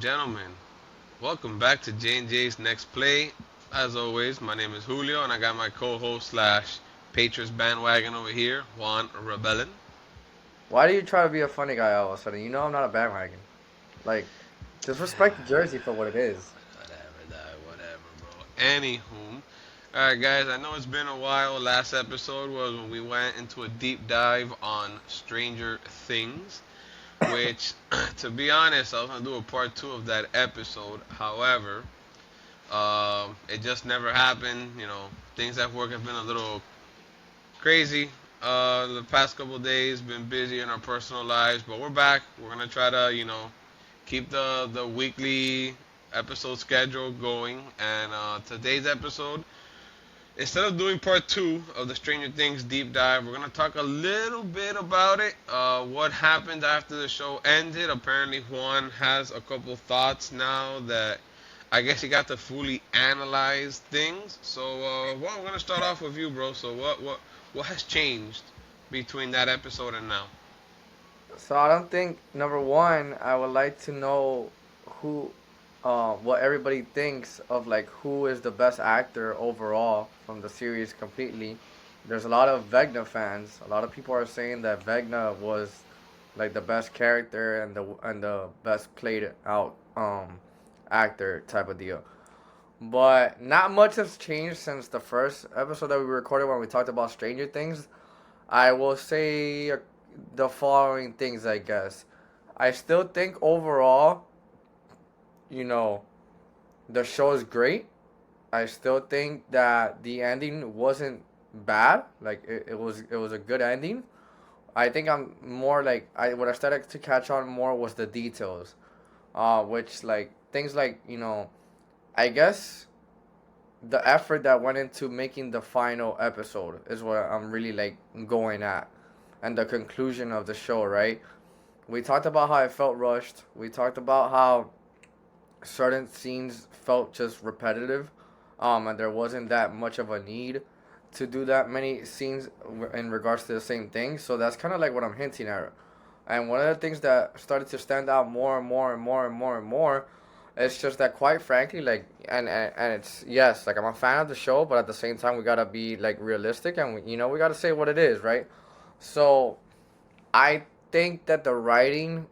gentlemen, welcome back to J&J's Next Play. As always, my name is Julio, and I got my co-host slash Patriots bandwagon over here, Juan Rebellin. Why do you try to be a funny guy all of a sudden? You know I'm not a bandwagon. Like, just respect the jersey for what it is. Whatever, bro. Anywho, alright, guys, I know it's been a while. Last episode was when we went into a deep dive on Stranger Things, which, to be honest, I was gonna do a part two of that episode. However, it just never happened. Things at work have been a little crazy. The past couple of days been busy in our personal lives, but we're back. We're gonna try to, keep the weekly episode schedule going. And today's episode, instead of doing part two of the Stranger Things deep dive, we're gonna talk a little bit about it. What happened after the show ended? Apparently, Juan has a couple thoughts now that I guess he got to fully analyze things. So, well, we're gonna start off with you, bro. So, what has changed between that episode and now? So I don't think number one, I would like to know who, what everybody thinks of like who is the best actor overall from the series completely. There's a lot of Vecna fans. A lot of people are saying that Vecna was like the best character and the best played out actor type of deal. But not much has changed since the first episode that we recorded when we talked about Stranger Things. I will say the following things, I guess. I still think overall, you know, the show is great. I still think that the ending wasn't bad. Like it was a good ending. I think I'm more like I what I started to catch on more was the details. Which like things like, I guess the effort that went into making the final episode is what I'm really like going at, and the conclusion of the show, right? We talked about how it felt rushed. We talked about how certain scenes felt just repetitive, and there wasn't that much of a need to do that many scenes in regards to the same thing. So that's kind of like what I'm hinting at. And one of the things that started to stand out more and more and more and more and more, it's just that quite frankly, like, and it's, yes, like I'm a fan of the show, but at the same time we gotta be like realistic, and we gotta say what it is, right? So I think that the writing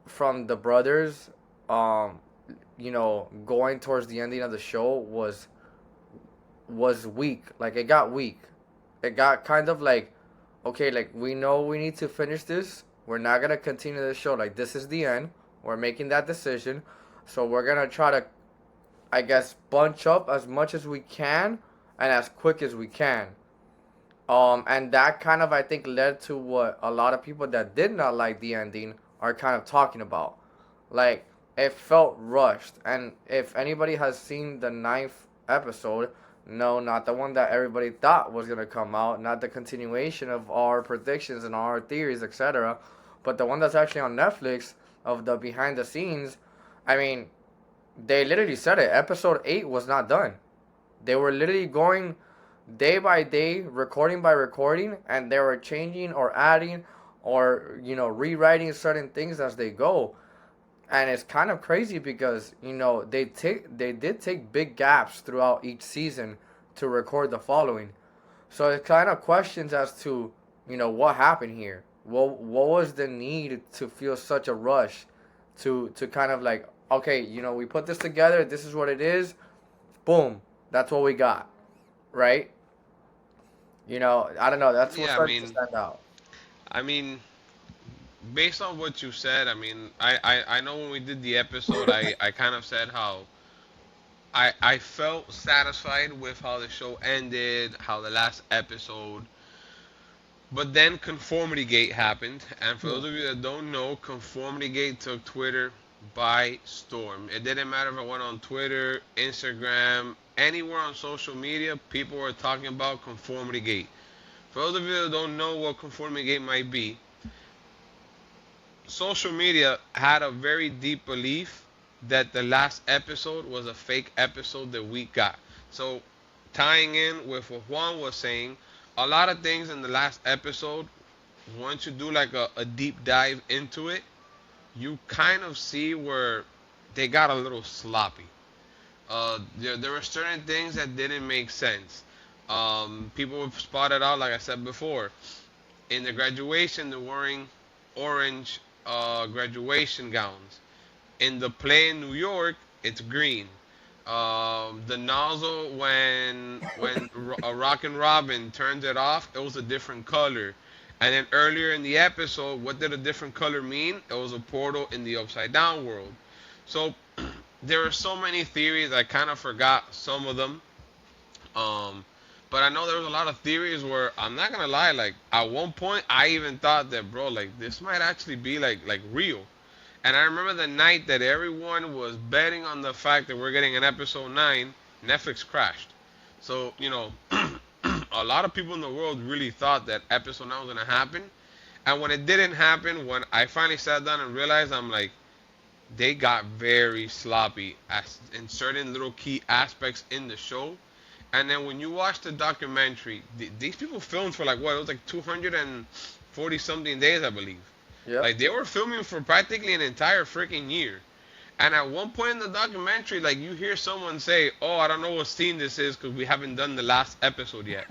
from the brothers, um, going towards the ending of the show was weak. Like it got weak. It got kind of like, okay, like we know we need to finish this. We're not gonna continue the show. Like this is the end. We're making that decision. So we're gonna try to, I guess, bunch up as much as we can and as quick as we can. And that kind of I think led to what a lot of people that did not like the ending are kind of talking about. Like it felt rushed, and if anybody has seen the ninth episode, no, not the one that everybody thought was gonna come out, not the continuation of our predictions and our theories, etc., but the one that's actually on Netflix of the behind the scenes. I mean, they literally said it. Episode 8 was not done. They were literally going day by day, recording by recording, and they were changing or adding or rewriting certain things as they go. And it's kind of crazy because they did take big gaps throughout each season to record the following. So it kind of questions as to what happened here. What was the need to feel such a rush to kind of like, okay, we put this together, this is what it is, boom, that's what we got, right? I don't know. That's what Yeah, started to stand out. I mean, based on what you said, I know when we did the episode, I kind of said how I felt satisfied with how the show ended, how the last episode. But then Conformity Gate happened, and for those of you that don't know, Conformity Gate took Twitter by storm. It didn't matter if I went on Twitter, Instagram, anywhere on social media, people were talking about Conformity Gate. For those of you that don't know what Conformity Gate might be, social media had a very deep belief that the last episode was a fake episode that we got. So, tying in with what Juan was saying, a lot of things in the last episode, once you do like a deep dive into it, you kind of see where they got a little sloppy. There were certain things that didn't make sense. People spotted out, like I said before, in the graduation, they're wearing orange graduation gowns. In the play in New York, it's green. The nozzle when Rockin' Robin turned it off, it was a different color. And then earlier in the episode, what did a different color mean? It was a portal in the upside down world. So there are so many theories. I kind of forgot some of them. Um, but I know there was a lot of theories where I'm not gonna lie. Like at one point, I even thought that, bro, like this might actually be like real. And I remember the night that everyone was betting on the fact that we're getting an episode 9. Netflix crashed. So a lot of people in the world really thought that episode 9 was gonna happen. And when it didn't happen, when I finally sat down and realized, I'm like, they got very sloppy as in certain little key aspects in the show. And then when you watch the documentary, these people filmed for like what? It was like 240 something days, I believe. Yep. Like they were filming for practically an entire freaking year. And at one point in the documentary, like you hear someone say, "Oh, I don't know what scene this is because we haven't done the last episode yet,"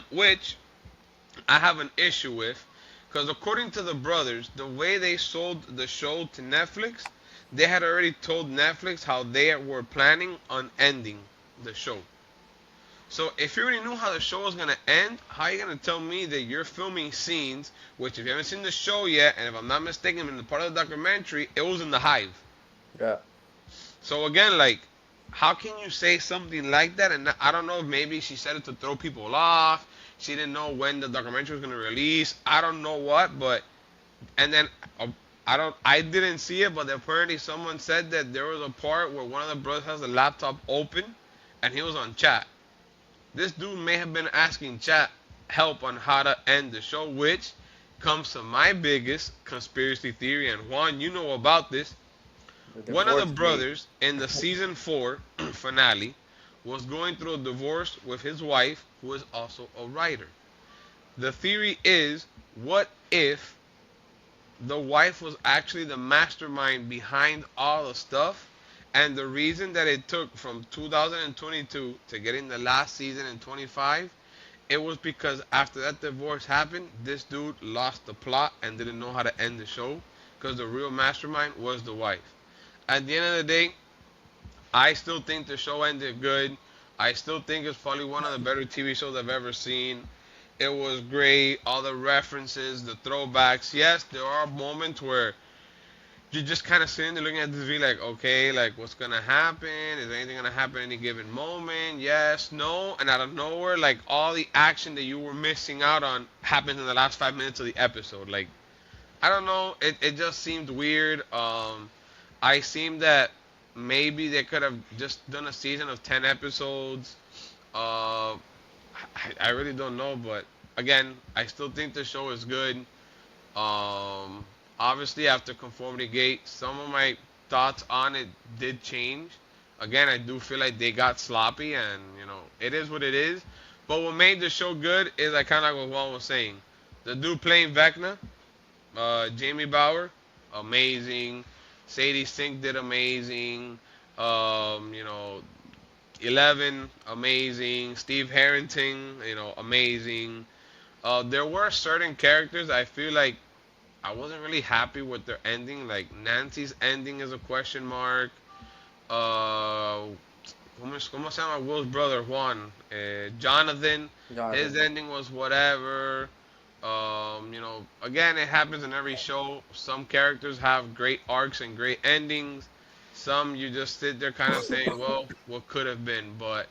which I have an issue with, because according to the brothers, the way they sold the show to Netflix, they had already told Netflix how they were planning on ending the show. So if you already knew how the show was gonna end, how are you gonna tell me that you're filming scenes, which if you haven't seen the show yet, and if I'm not mistaken, in the part of the documentary, it was in the hive. Yeah. So again, like, how can you say something like that? And I don't know if maybe she said it to throw people off. She didn't know when the documentary was gonna release. I don't know what, but and then I didn't see it, but apparently someone said that there was a part where one of the brothers has the laptop open, and he was on chat. This dude may have been asking chat help on how to end the show, which comes to my biggest conspiracy theory. And Juan, you know about this. The One of the divorce gate. brothers in the season 4 finale was going through a divorce with his wife, who is also a writer. The theory is, what if the wife was actually the mastermind behind all the stuff, and the reason that it took from 2022 to getting the last season in 25, it was because after that divorce happened, this dude lost the plot and didn't know how to end the show, because the real mastermind was the wife. At the end of the day, I still think the show ended good. I still think it's probably one of the better TV shows I've ever seen. It was great. All the references, the throwbacks. Yes, there are moments where you're just kind of sitting there looking at this video like, okay, like what's gonna happen? Is anything gonna happen at any given moment? Yes, no, and out of nowhere, like all the action that you were missing out on happens in the last 5 minutes of the episode. Like I don't know, it just seemed weird. I seemed that maybe they could have just done a season of 10 episodes. Uh, I really don't know, but again, I still think the show is good. Um, Obviously, after Conformity Gate, some of my thoughts on it did change. Again, I do feel like they got sloppy, and it is what it is. But what made the show good is I kind of like what Juan was saying. The dude playing Vecna, Jamie Bauer, amazing. Sadie Sink did amazing. Um, you know, 11, amazing. Steve Harrington, amazing. There were certain characters I feel like I wasn't really happy with their ending. Like Nancy's ending is a question mark. Uh, ¿Cómo se llama Will's brother Juan? Jonathan. His Jonathan. ending was whatever. Again, it happens in every show. Some characters have great arcs and great endings. Some you just sit there kind of saying, well, what could have been? But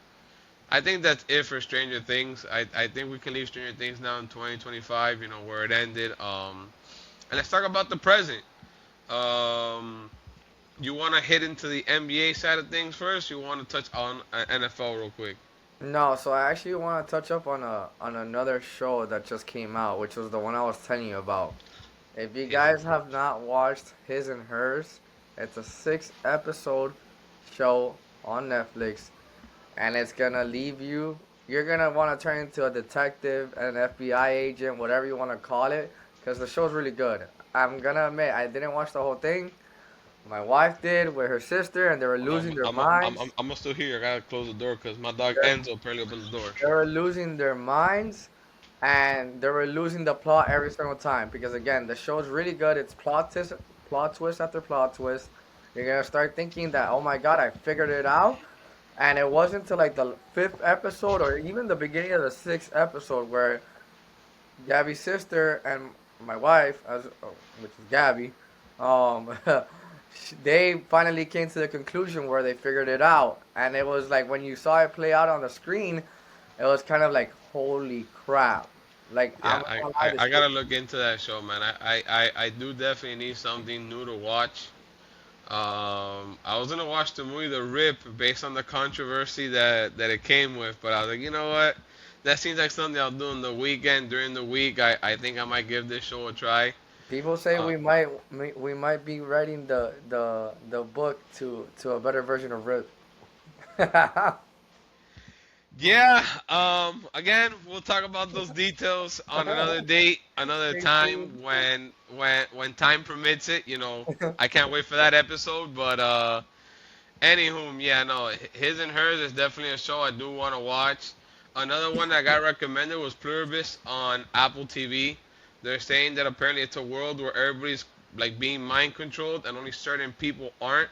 I think that's it for Stranger Things. I think we can leave Stranger Things now in 2025, where it ended. And let's talk about the present. Um, you want to hit into the NBA side of things first? You want to touch on NFL real quick? No, so I actually want to touch up on another show that just came out, which was the one I was telling you about. If you His and guys hers. have not watched His and Hers, it's a 6 episode show on Netflix, and it's gonna leave you. You're gonna want to turn into a detective, an FBI agent, whatever you want to call it, because the show's really good. I'm gonna admit I didn't watch the whole thing, My wife did with her sister, and they were Hold on, losing their I'm minds. I'm still here. I gotta close the door because my dog They're, Enzo apparently opened the door. they were losing their minds, and they were losing the plot every single time. Because again, the show's really good. It's plot twist after plot twist. You're gonna start thinking that, oh my god, I figured it out. And it wasn't until like the fifth episode or even the beginning of the sixth episode where Gabby's sister and my wife, which is Gabby, um, they finally came to the conclusion where they figured it out. And it was like when you saw it play out on the screen, it was kind of like, holy crap. Like, I'm Yeah, not I, gonna lie, I, this I show. gotta look into that show, man. I do definitely need something new to watch. I was gonna watch the movie The Rip based on the controversy that it came with, but I was like, you know what? That seems like something I'll do on the weekend during the week. I think I might give this show a try. People say Uh, we might be writing the book to a better version of Rip. Stay yeah. Again, we'll talk about those details on another date, another time tuned. when time permits it. I can't wait for that episode, but anywho, yeah, no, his and hers is definitely a show I do want to watch. Another one that got recommended was Pluribus on Apple TV. They're saying that apparently it's a world where everybody's like being mind controlled and only certain people aren't,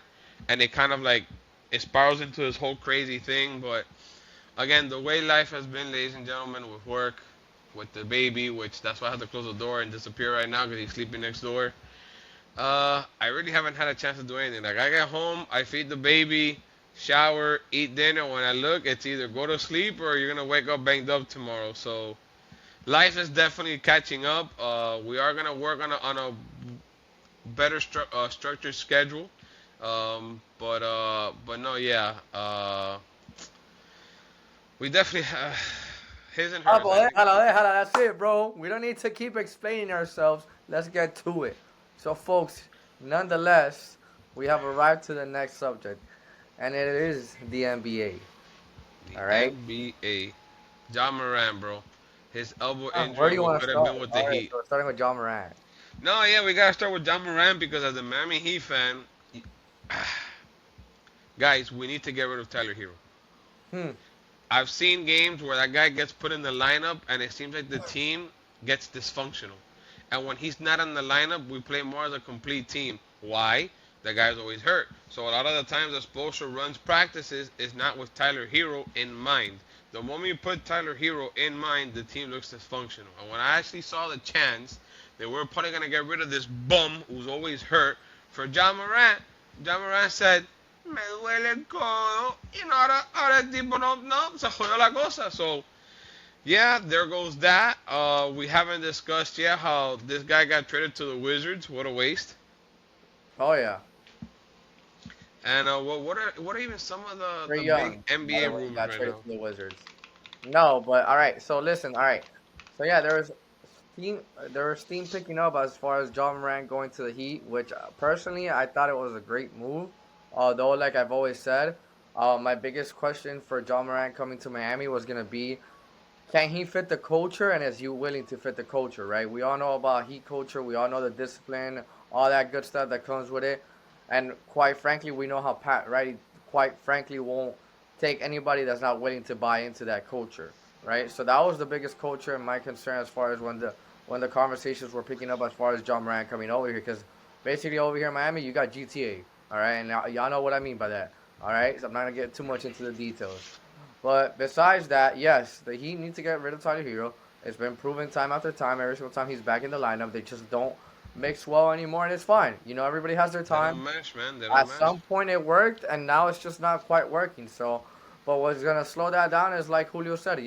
and it kind of like it spirals into this whole crazy thing. But again, the way life has been, ladies and gentlemen, with work, with the baby, which that's why I have to close the door and disappear right now because he's sleeping next door. I really haven't had a chance to do anything. Like I get home, I feed the baby, shower, eat dinner. When I look, it's either go to sleep or you're gonna wake up banged up tomorrow. So life is definitely catching up. We are gonna work on a better structured schedule. But no, yeah. We definitely his and Ah, hers. I pues think. déjala. That's it, bro. We don't need to keep explaining ourselves. Let's get to it. So, folks, nonetheless, we have arrived to the next subject, and it is the NBA. The All right. NBA. John Moran, bro. His elbow Where injury do you want to could have start? been with the All right. Heat. So, we're starting with John Morant. No, yeah, we gotta start with John Moran because as a Miami Heat fan, guys, we need to get rid of Tyler Hero. Hmm. I've seen games where that guy gets put in the lineup and it seems like the team gets dysfunctional. And when he's not in the lineup, we play more as a complete team. Why? The guy's always hurt. So a lot of the times, the Spoelstra runs practices is not with Tyler Hero in mind. The moment you put Tyler Hero in mind, the team looks dysfunctional. And when I actually saw the chance that we're probably gonna get rid of this bum who's always hurt for John Morant said, me duele el codo. Ahora el tipo no, se jodió la cosa. So, yeah, there goes that. We haven't discussed yet how this guy got traded to the Wizards. What a waste. Oh yeah. And what are even some of the Trey big Young, by NBA the way, rumors got right traded now? to the Wizards. No, but all right. So listen. All right. So yeah, steam. There was steam picking up as far as John Morant going to the Heat, which personally I thought it was a great move. Although, like I've always said, my biggest question for John Morant coming to Miami was gonna be, can he fit the culture, and is he willing to fit the culture? Right. We all know about Heat culture. We all know the discipline, all that good stuff that comes with it. And quite frankly, we know how Pat Riley, quite frankly, won't take anybody that's not willing to buy into that culture, right? So that was the biggest culture and my concern as far as when the conversations were picking up as far as John Moran coming over here, because basically over here in Miami you got GTA, all right, and y'all know what I mean by that, all right. So I'm not gonna get too much into the details, but besides that, yes, the Heat need to get rid of Tyler Hero. It's been proven time after time. Every single time he's back in the lineup, they just don't mix well anymore, and it's fine. Everybody has their They don't time. match, man. They don't At match. some point it worked, and now it's just not quite working. So, but what's gonna slow that down is like Julio said.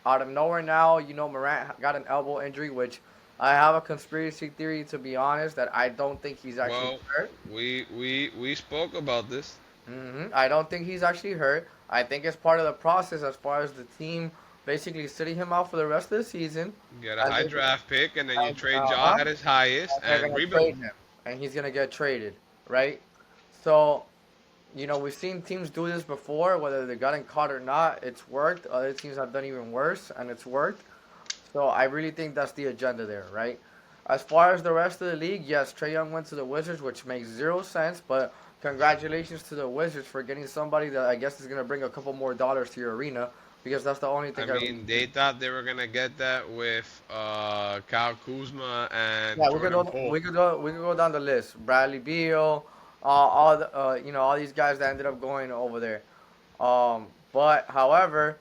Out of nowhere now, Morant got an elbow injury, which I have a conspiracy theory, to be honest, that I don't think he's actually Well, hurt. we spoke about this. I don't think he's actually hurt. I think it's part of the process as far as the team basically sitting him out for the rest of the season, Get a and high they, draft pick, and then you trade uh Jaw huh, at his highest and they're and gonna rebuild. trade him, and he's gonna get traded, right? So we've seen teams do this before, whether they gotten caught or not. It's worked. Other teams have done even worse, and it's worked. So I really think that's the agenda there, right? As far as the rest of the league, yes, Trey Young went to the Wizards, which makes zero sense. But congratulations to the Wizards for getting somebody that I guess is gonna bring a couple more dollars to your arena because that's the only I thing I really mean, see. they thought they were gonna get that with Kyle Kuzma and Yeah, Jordan Poole. we could go down the list. Bradley Beal, all the all these guys that ended up going over there. But however,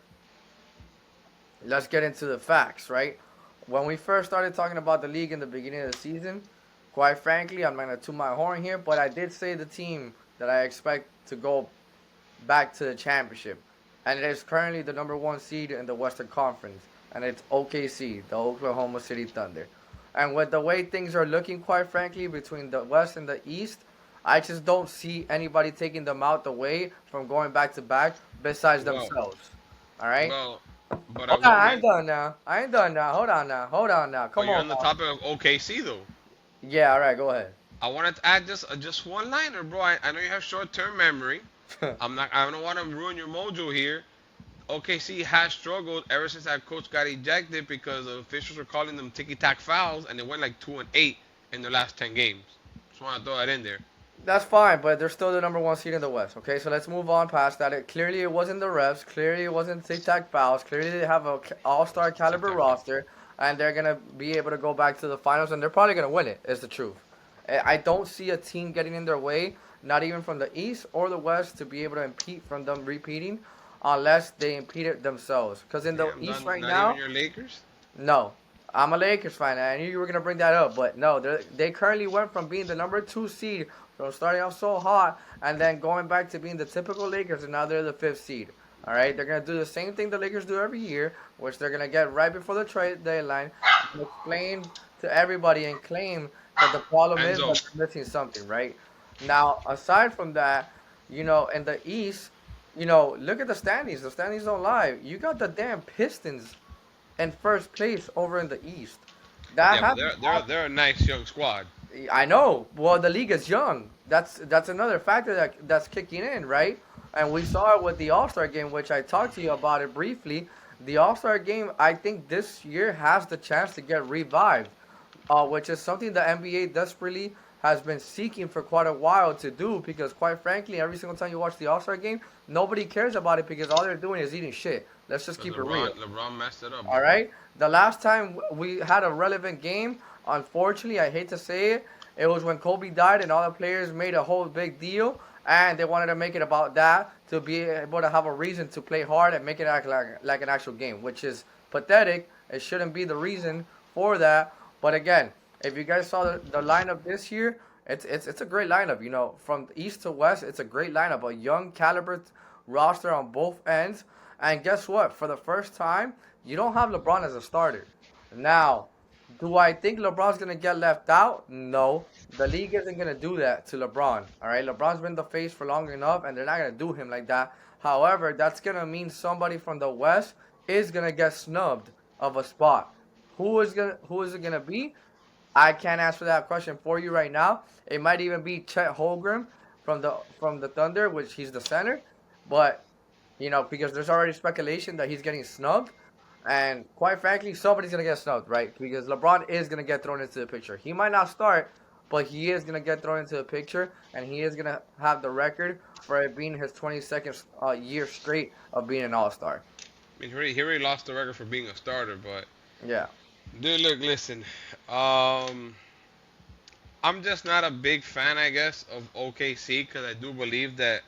let's get into the facts, right? When we first started talking about the league in the beginning of the season, quite frankly, I'm not gonna toot my horn here, but I did say the team that I expect to go back to the championship, and it is currently the number one seed in the Western Conference, and it's OKC, the Oklahoma City Thunder. And with the way things are looking, quite frankly, between the West and the East, I just don't see anybody taking them out the way from going back to back besides Well, themselves. All right. well, but I Hold on, will I ain't mention. done now. I ain't done now. Hold on now. Hold on now. But Come you're on on the now. topic of OKC though. Yeah, all right, go ahead. I wanted to add just one liner, bro. I know you have short-term memory. I don't want to ruin your mojo here. OKC has struggled ever since that coach got ejected because the officials were calling them ticky-tack fouls, and they went like 2-8 in their last 10 games. Just want to throw that in there. That's fine, but they're still the number one seed in the West. Okay, so let's move on past that. Clearly, it wasn't the refs. Clearly, it wasn't tic tac fouls. Clearly, they have a all-star caliber Tic-tac foul. roster, and they're gonna be able to go back to the finals, and they're probably gonna win it. Is the truth. I don't see a team getting in their way, not even from the East or the West, to be able to impede from them repeating, unless they impede it themselves. Because in the Damn, East not, right not even now, your Lakers. no. I'm a Lakers fan. I knew you were gonna bring that up, but no, they currently went from being the number two seed, from starting off so hot, and then going back to being the typical Lakers, and now they're the fifth seed. All right, they're gonna do the same thing the Lakers do every year, which they're gonna get right before the trade deadline, and explain to everybody and claim that the problem is Enzo. that they're missing something. Right now, aside from that, in the East, look at the standings. The standings don't lie. You got the damn Pistons in first place over in the East. That Yeah, but happened. they're a nice young squad. I know. Well, the league is young. That's another factor that's kicking in, right? And we saw it with the All Star game, which I talked to you about it briefly. The All Star game, I think this year has the chance to get revived, which is something the NBA desperately has been seeking for quite a while to do. Because quite frankly, every single time you watch the All Star game, nobody cares about it because all they're doing is eating shit. Let's just Because keep it real. LeBron messed it up, All bro. right. The last time we had a relevant game, unfortunately, I hate to say it, it was when Kobe died and all the players made a whole big deal and they wanted to make it about that to be able to have a reason to play hard and make it act like an actual game, which is pathetic. It shouldn't be the reason for that. But again, if you guys saw the lineup this year, it's a great lineup. From east to west, it's a great lineup. A young caliber roster on both ends. And guess what? For the first time, you don't have LeBron as a starter. Now, do I think LeBron's gonna get left out? No. The league isn't gonna do that to LeBron. All right, LeBron's been the face for long enough, and they're not gonna do him like that. However, that's gonna mean somebody from the West is gonna get snubbed of a spot. Who is it gonna be? I can't answer that question for you right now. It might even be Chet Holmgren from the Thunder, which he's the center, but because there's already speculation that he's getting snubbed. And quite frankly, somebody's gonna get snubbed, right? Because LeBron is gonna get thrown into the picture. He might not start, but he is gonna get thrown into the picture, and he is gonna have the record for it being his 22nd year straight of being an All Star. I mean, he already lost the record for being a starter, but Yeah. dude, look, listen. Um, I'm just not a big fan, I guess, of OKC because I do believe that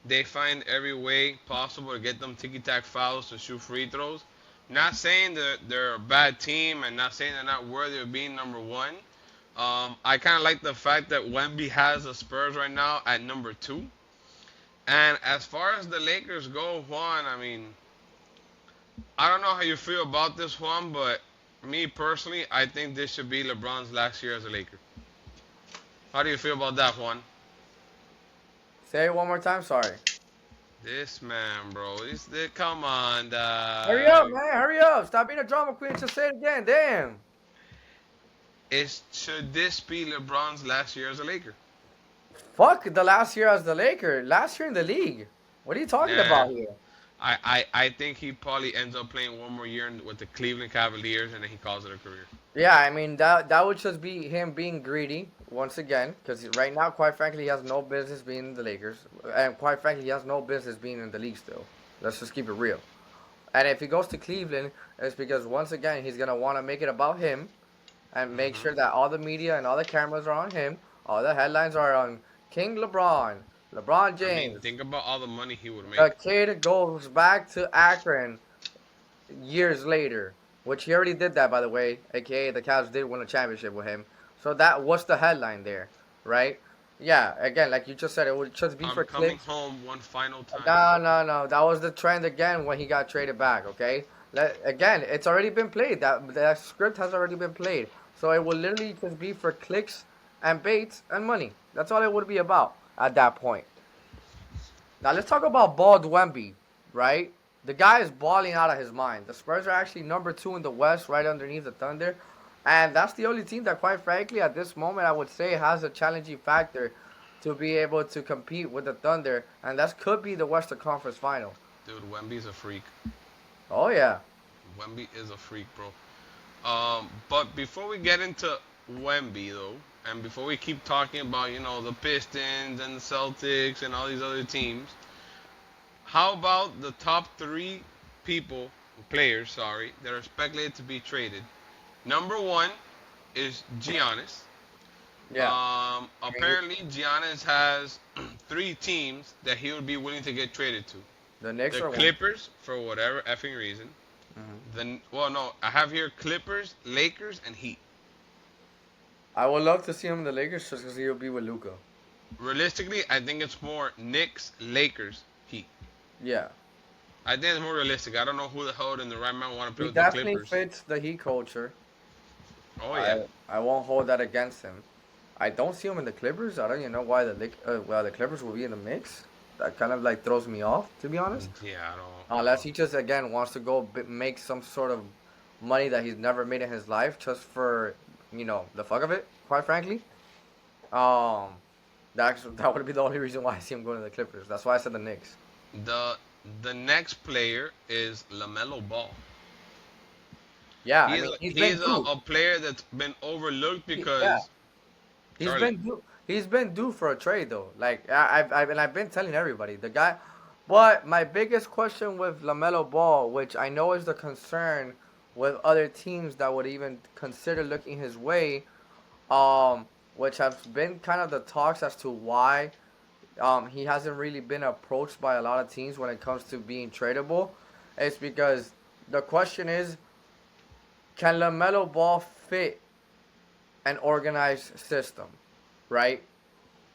they find every way possible to get them ticky-tack fouls to shoot free throws. Not saying that they're a bad team and not saying they're not worthy of being number one. I kind of like the fact that Wemby has the Spurs right now at number two. And as far as the Lakers go, Juan, I mean, I don't know how you feel about this, Juan, but me personally, I think this should be LeBron's last year as a Laker. How do you feel about that, Juan? Say it one more time. Sorry. This man, bro. Come on, Hurry up, dog. man. Hurry up. Stop being a drama queen. Just say it again. Damn. Should this be LeBron's last year as a Laker? Fuck the last year as the Laker. Last year in the league. What are you talking Nah, about here? I think he probably ends up playing one more year with the Cleveland Cavaliers and then he calls it a career. Yeah, I mean that would just be him being greedy once again. Because right now, quite frankly, he has no business being in the Lakers, and quite frankly, he has no business being in the league still. Let's just keep it real. And if he goes to Cleveland, it's because once again he's gonna want to make it about him and make Hmm. sure that all the media and all the cameras are on him. All the headlines are on King LeBron, LeBron I mean, James. think about all the money he would make. The kid goes back to Akron years later, which he already did that, by the way, aka the Cavs did win a championship with him. So that what's the headline there, right? Yeah, again, like you just said, it would just be I'm for coming clicks. home one final time. No, no, no. That was the trend again when he got traded back. Okay, again, it's already been played. That script has already been played. So it will literally just be for clicks and baits and money. That's all it would be about at that point. Now let's talk about Ball Dwemby, right? The guy is balling out of his mind. The Spurs are actually number two in the West, right underneath the Thunder, and that's the only team that, quite frankly, at this moment, I would say has a challenging factor to be able to compete with the Thunder, and that could be the Western Conference Final. Dude, Wemby's a freak. Oh yeah, Wemby is a freak, bro. But before we get into Wemby, though, and before we keep talking about, the Pistons and the Celtics and all these other teams, how about the top three people, players, sorry, that are speculated to be traded? Number one is Giannis. yeah. I mean, Apparently, Giannis has three teams that he would be willing to get traded to. the Knicks The are one. Clippers, for whatever effing reason. Hmm. Well, no, I have here Clippers, Lakers, and Heat. I would love to see him in the Lakers just because he'll be with Luca. Realistically, I think it's more Knicks, Lakers, Heat. Yeah, I think it's more realistic. I don't know who the hell in the right mind want to play he with the definitely Clippers. fits the Heat culture. Oh yeah, I won't hold that against him. I don't see him in the Clippers. I don't even know why the Clippers will be in the mix. That kind of like throws me off, to be honest. yeah, I don't. Unless he just again wants to go make some sort of money that he's never made in his life, just for the fuck of it. Quite frankly, um, that would be the only reason why I see him going to the Clippers. That's why I said the Knicks. The the next player is Lamelo Ball. Yeah, I He's mean a, he's been he's a, due. a player that's been overlooked Yeah, because he's Charlie. been due. He's been due for a trade though. Like I've been telling everybody the guy. But my biggest question with Lamelo Ball, which I know is the concern with other teams that would even consider looking his way, which has been kind of the talks as to why he hasn't really been approached by a lot of teams when it comes to being tradable. It's because the question is, can Lamelo Ball fit an organized system, right?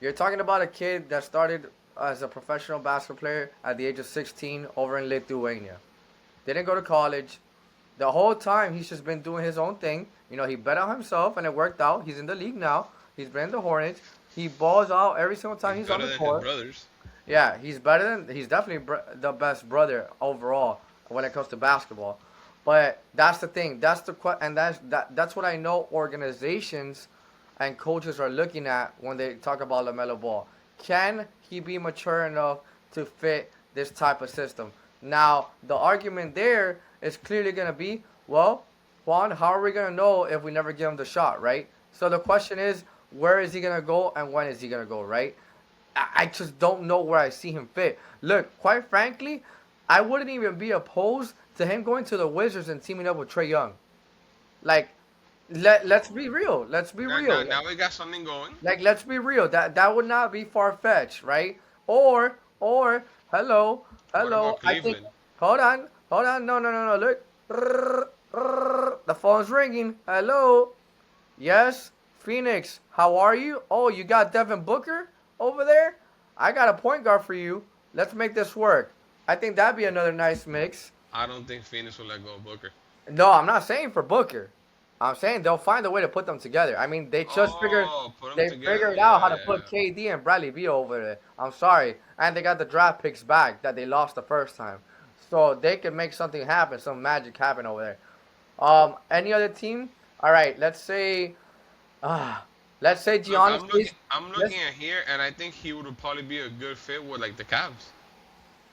You're talking about a kid that started as a professional basketball player at the age of 16 over in Lithuania. Didn't go to college. The whole time he's just been doing his own thing. He bet on himself and it worked out. He's in the league now. He's been in the Hornets. He balls out every single time He's he's on better the than his court. brothers. Yeah, he's definitely the best brother overall when it comes to basketball. But that's the thing. And that's what I know organizations and coaches are looking at when they talk about Lamelo Ball. Can he be mature enough to fit this type of system? Now, the argument there is clearly going to be, well, Juan, how are we going to know if we never give him the shot, right? So the question is, where is he going to go and when is he going to go, right? I just don't know where I see him fit. Look, quite frankly, I wouldn't even be opposed to him going to the Wizards and teaming up with Trey Young. Like, let's be real. Let's be Now, now, real. now we got something going. Like, let's be real. That would not be far fetched, right? Or hello, What about hello. I think. Cleveland? Hold on. No, no, no, no. Look, the phone's ringing. Hello. Yes, Phoenix. How are you? Oh, you got Devin Booker over there. I got a point guard for you. Let's make this work. I think that'd be another nice mix. I don't think Phoenix will let go of Booker. No, I'm not saying for Booker. I'm saying they'll find a way to put them together. I mean, Oh, put them they together. figured out Yeah, how to yeah, put KD and Bradley Beal over there. I'm sorry, and they got the draft picks back that they lost the first time, so they can make something happen, some magic happen over there. Any other team? All right, uh, let's say Look, Giannis plays. I'm Let's looking at here, and I think he would probably be a good fit with like the Cavs.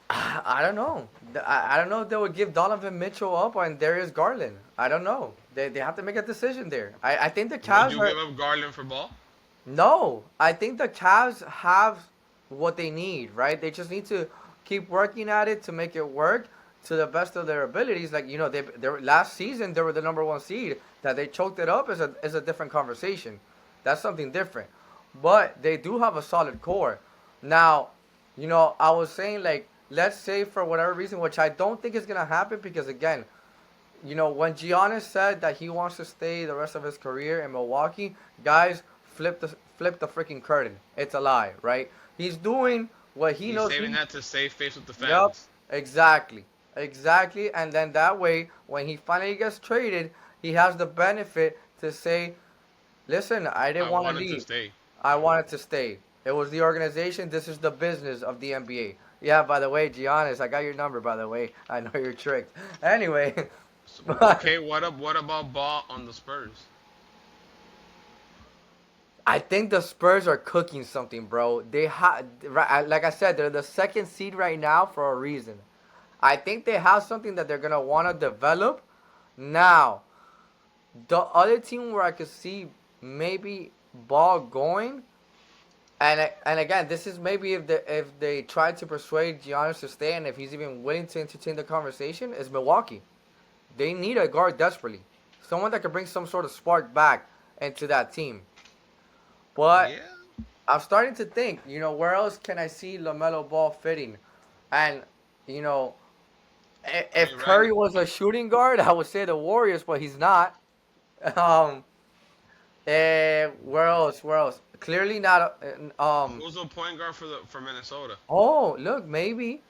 I don't know. I don't know if they would give Donovan Mitchell up on Darius Garland. I don't know. They have to make a decision there. I think the Would Cavs you are. give up Garland for Ball? No, I think the Cavs have what they need, right? They just need to keep working at it to make it work to the best of their abilities. Like they were, last season they were the number one seed. That they choked it up is a different conversation. That's something different. But they do have a solid core. Now, I was saying like let's say for whatever reason, which I don't think is gonna happen because again, when Giannis said that he wants to stay the rest of his career in Milwaukee, guys, flip the freaking curtain. It's a lie, right? He's doing what he He's knows saving he. that to save face with the Yep, fans. exactly, exactly. And then that way, when he finally gets traded, he has the benefit to say, "Listen, I didn't I want to wanted to leave. stay. I wanted to stay. It was the organization. This is the business of the NBA." Yeah, by the way, Giannis, I got your number. By the way, I know you're tricked. Anyway, So, but okay, what up? What about Ball on the Spurs? I think the Spurs are cooking something, bro. They have, like I said, they're the second seed right now for a reason. I think they have something that they're gonna want to develop. Now, the other team where I could see maybe ball going, and again, this is maybe if they try to persuade Giannis to stay, and if he's even willing to entertain the conversation, is Milwaukee. They need a guard desperately, someone that could bring some sort of spark back into that team. But Yeah, I'm starting to think, where else can I see LaMelo Ball fitting? And, you know, I if mean, right Curry now, was a shooting guard, I would say the Warriors, but he's not. Um, where else? Where else? Clearly not. who's the point guard for Minnesota? Oh, look, maybe.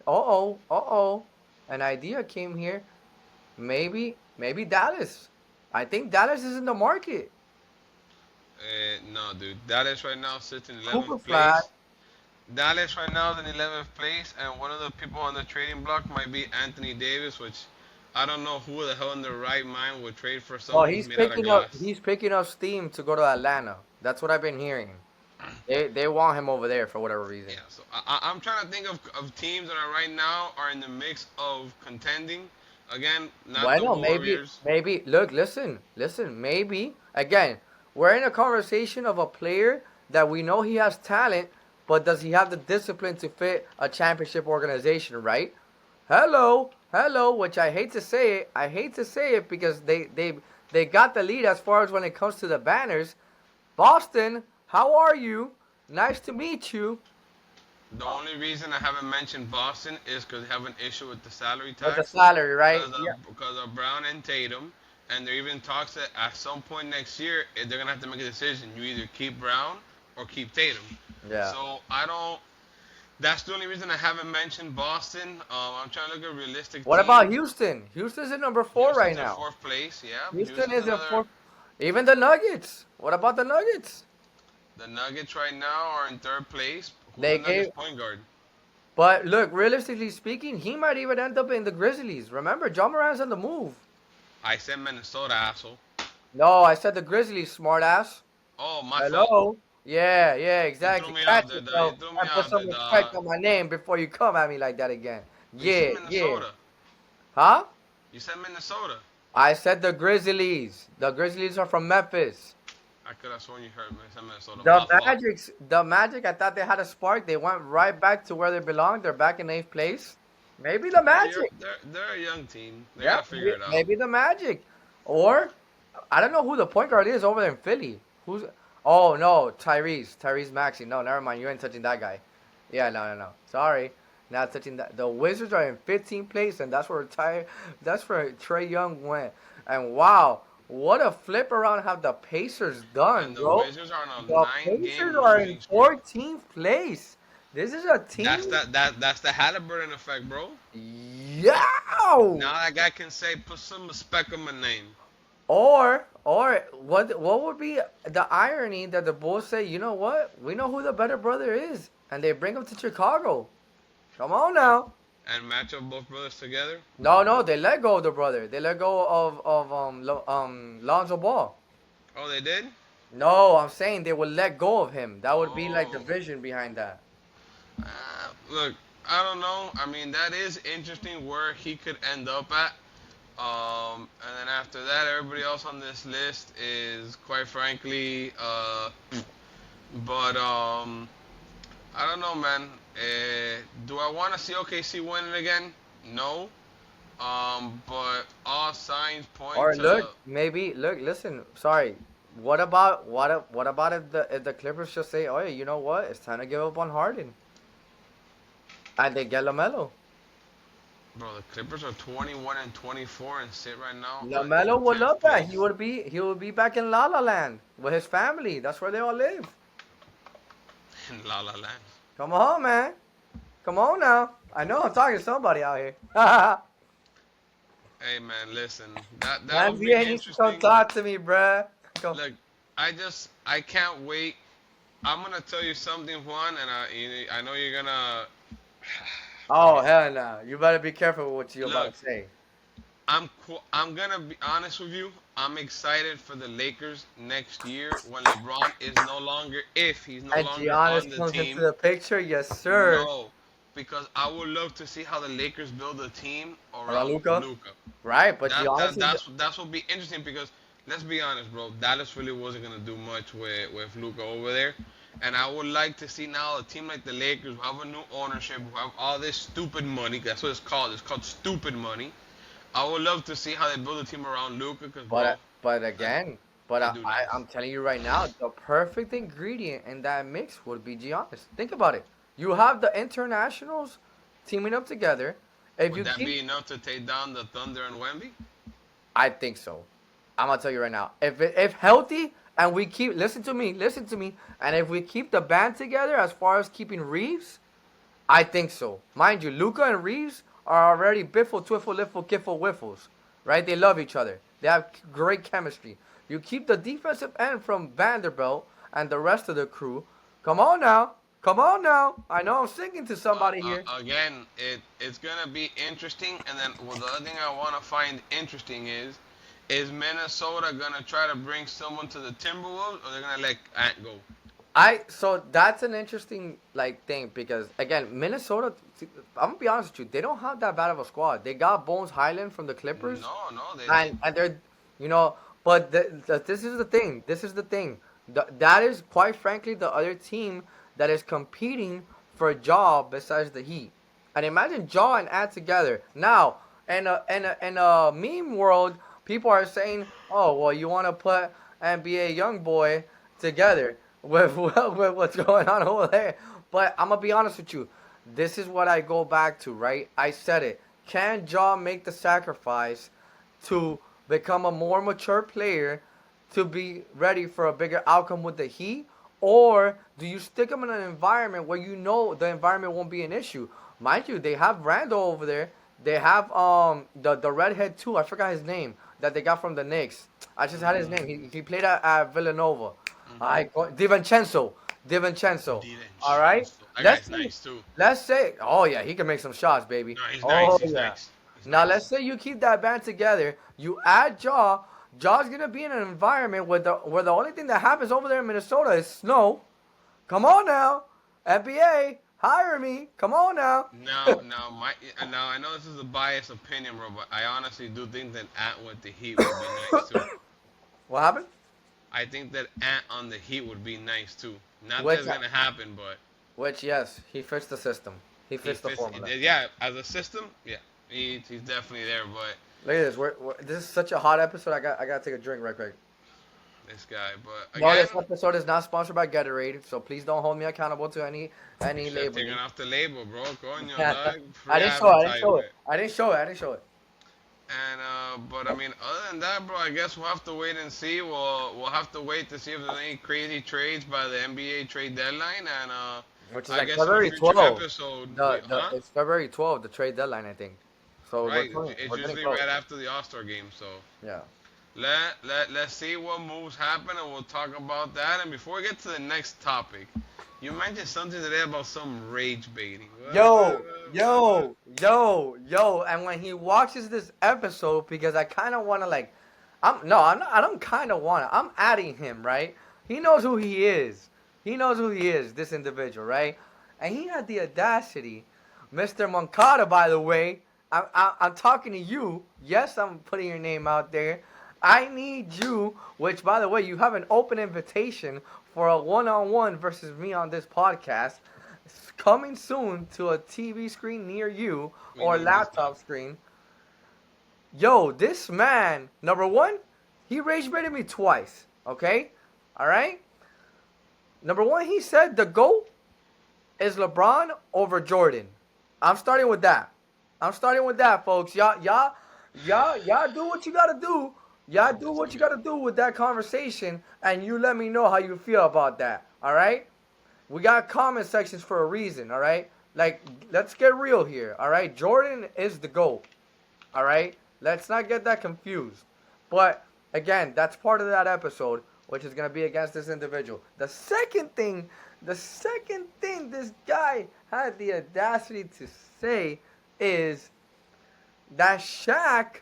Uh oh. An idea came here. Maybe Dallas. I think Dallas is in the market. No, dude. Dallas right now sits in Cooper 11th Flag. place. Dallas right now is in 11th place, and one of the people on the trading block might be Anthony Davis, which I don't know who the hell in their right mind would trade for Well, someone who's he's made out of picking up. glass. He's picking up steam to go to Atlanta. That's what I've been hearing. They want him over there for whatever reason. Yeah, so I'm trying to think of teams that are right now are in the mix of contending. Again, not the Bueno, maybe, Warriors. maybe. Look, listen. Maybe again, we're in a conversation of a player that we know he has talent, but does he have the discipline to fit a championship organization? Right? Hello. Which I hate to say it. I hate to say it because they got the lead as far as when it comes to the banners. Boston, how are you? Nice to meet you. The only reason I haven't mentioned Boston is because they have an issue with the salary With the tax salary, right? because Yeah. of Brown and Tatum, and there even talks that at some point next year they're gonna have to make a decision. You either keep Brown or keep Tatum. Yeah. So I don't. That's the only reason I haven't mentioned Boston. I'm trying to look at realistic What about teams. Houston? Houston's in number 4 right Houston's in now. fourth place. Yeah, Houston Houston's is in another. fourth. Even the Nuggets. What about the Nuggets? The Nuggets right now are in third place. Who's They the Nuggets gave. point guard? But look, realistically speaking, he might even end up in the Grizzlies. Remember, John Moran's on the move. I said Minnesota, asshole. No, I said the Grizzlies, smartass. Oh, my fault. Hello. Yeah, You threw exactly. me Catch off there, dog. You yourself threw me and put off there, some respect dog. on my name before you come at me like that again. But you said Yeah. Minnesota. Huh? You said Minnesota. I said the Grizzlies. The Grizzlies are from Memphis. I could have sworn you heard me say Minnesota. The My fault. Magic. I thought they had a spark. They went right back to where they belong. They're back in eighth place. Maybe the Magic. They're a young team. They Yeah, gotta figure it out. maybe the Magic. Or I don't know who the point guard is over there in Philly. Who's? Oh no, Tyrese Maxey. No, never mind. You ain't touching that guy. Yeah, no. Sorry, not touching that. The Wizards are in 15th place, and That's where Trey Young went. And wow, what a flip around have the Pacers done, And the bro. Wizards are on a The nine-game Pacers are in losing streak. 14th place. This is a That's team. the Halliburton effect, bro. Yeah. Now that guy can say, put some respect on my name. Or what would be the irony that the Bulls say, you know what? We know who the better brother is, and they bring him to Chicago. Come on And, now. and match up both brothers together. No, they let go of the brother. They let go of Lonzo Ball. Oh, they did. No, I'm saying they would let go of him. That would be like the Oh, vision behind that. look. I don't know. I mean, that is interesting where he could end up at. And then after that, everybody else on this list is quite frankly, but I don't know, man. Do I want to see OKC winning again? No. But all signs point Or to. look, maybe look, listen. Sorry. What about if the Clippers just say, "Oh, yeah, you know what? It's time to give up on Harden," and they get Lamelo. Bro, the Clippers are 21 and 24 and sit right now in Lamelo would 10th love that. He place would be he would be back in La La Land with his family. That's where they all live. in La La Land. Come on, man. Come on now. I know I'm talking to somebody out here. Hey man, listen, that would be NBA needs to come interesting. talk to me, bruh. Come. Look, I can't wait. I'm gonna tell you something, Juan, and I know you're gonna. Oh, hell no. You better be careful with what you're about Look, to say. I'm gonna be honest with you. I'm excited for the Lakers next year when LeBron is no longer, if he's no And longer on Giannis the comes into team. the picture, yes, sir. No, because I would love to see how the Lakers build a team Around around Luca. Luca. Right, but That Giannis that is. that's what be interesting because let's be honest, bro. Dallas really wasn't gonna do much with Luca over there, and I would like to see now a team like the Lakers who have a new ownership, who have all this stupid money. That's what it's called. It's called stupid money. I would love to see how they build a team around Luca, cause But bro, but that again, but that dude nice. I'm telling you right now, the perfect ingredient in that mix would be Giannis. Think about it. You have the internationals teaming up together. If Would you that keep, be enough to take down the Thunder and Wemby? I think so. I'm gonna tell you right now. If healthy and we keep listen to me, and if we keep the band together as far as keeping Reeves, I think so. Mind you, Luca and Reeves are already biffle, twiffle, liffle, kiffle, whiffles. Right? They love each other. They have great chemistry. You keep the defensive end from Vanderbilt and the rest of the crew. Come on now. Come on now. I know I'm singing to somebody here. Again, it's gonna be interesting. And then, well, the other thing I want to find interesting is Minnesota gonna try to bring someone to the Timberwolves, or they're gonna let Ant go? So that's an interesting like thing because again, Minnesota. I'm gonna be honest with you. They don't have that bad of a squad. They got Bones Highland from the Clippers, No, no, they didn't. and they're you know. But this is the thing. This is the thing. That is quite frankly the other team that is competing for a job besides the Heat. And imagine Jaw and Ant together. Now, in a meme world, people are saying, "Oh, well, you want to put NBA YoungBoy together with what's going on over there." But I'm gonna be honest with you. This is what I go back to, right? I said it. Can Jaw make the sacrifice to become a more mature player to be ready for a bigger outcome with the Heat? Or do you stick him in an environment where you know the environment won't be an issue? Mind you, they have Randall over there. They have the redhead too. I forgot his name that they got from the Knicks. I just had his name. He played at Villanova. Mm-hmm. I DiVincenzo. DiVincenzo. All right. DiVincenzo. That Let's guy's say, nice too. let's say, oh yeah, he can make some shots, baby. No, he's nice. Oh He's yeah. nice. He's Now nice. let's say you keep that band together. You add Jaw. Jaw's gonna be in an environment where the only thing that happens over there in Minnesota is snow. Come on now, NBA, hire me. Come on now. Now I know this is a biased opinion, bro, but I honestly do think that Ant with the Heat would be nice too. What happened? I think that Ant on the Heat would be nice too. Not that Which, it's gonna happen, but which yes, he fits the system. He he fits the fits. formula. Yeah, as a system, yeah, he's definitely there. But Look at this. This is such a hot episode. I gotta take a drink right quick. this guy, but No, again, this episode is not sponsored by Gatorade, so please don't hold me accountable to you any should have taken labeling. off the label, bro. Coño, I dog. Free didn't show it. I didn't show it. advertisement. I didn't show it. I didn't show it. And but I mean, other than that, bro, I guess we'll have to wait and see. We'll have to wait to see if there's any crazy trades by the NBA trade deadline, and Which is I like guess in a February future 12th. episode, The huh? it's February 12th, the trade deadline, I think. So we're Right, close. it's We're getting usually close. right after the All Star game, so Yeah. let's see what moves happen, and we'll talk about that. And before we get to the next topic, you mentioned something today about some rage baiting. Yo, yo. And when he watches this episode, because I kind of want to like, I'm not, I don't kind of want to. I'm adding him, right? He knows who he is. He knows who he is, this individual, right? And he had the audacity Mr. Moncada, by the way, I'm talking to you. Yes, I'm putting your name out there. I need you, which, by the way, you have an open invitation for a one-on-one versus me on this podcast. It's coming soon to a TV screen near you We or need this done. laptop screen. Yo, this man, number one, he rage baited me twice. Okay? Alright? Number one, he said the GOAT is LeBron over Jordan. I'm starting with that. I'm starting with that, folks. Y'all do what you gotta do. Y'all do It's what you okay. gotta do with that conversation, and you let me know how you feel about that. All right? We got comment sections for a reason. All right? Like, let's get real here. All right? Jordan is the GOAT. All right? Let's not get that confused. But again, that's part of that episode, which is gonna be against this individual. The second thing this guy had the audacity to say is that Shaq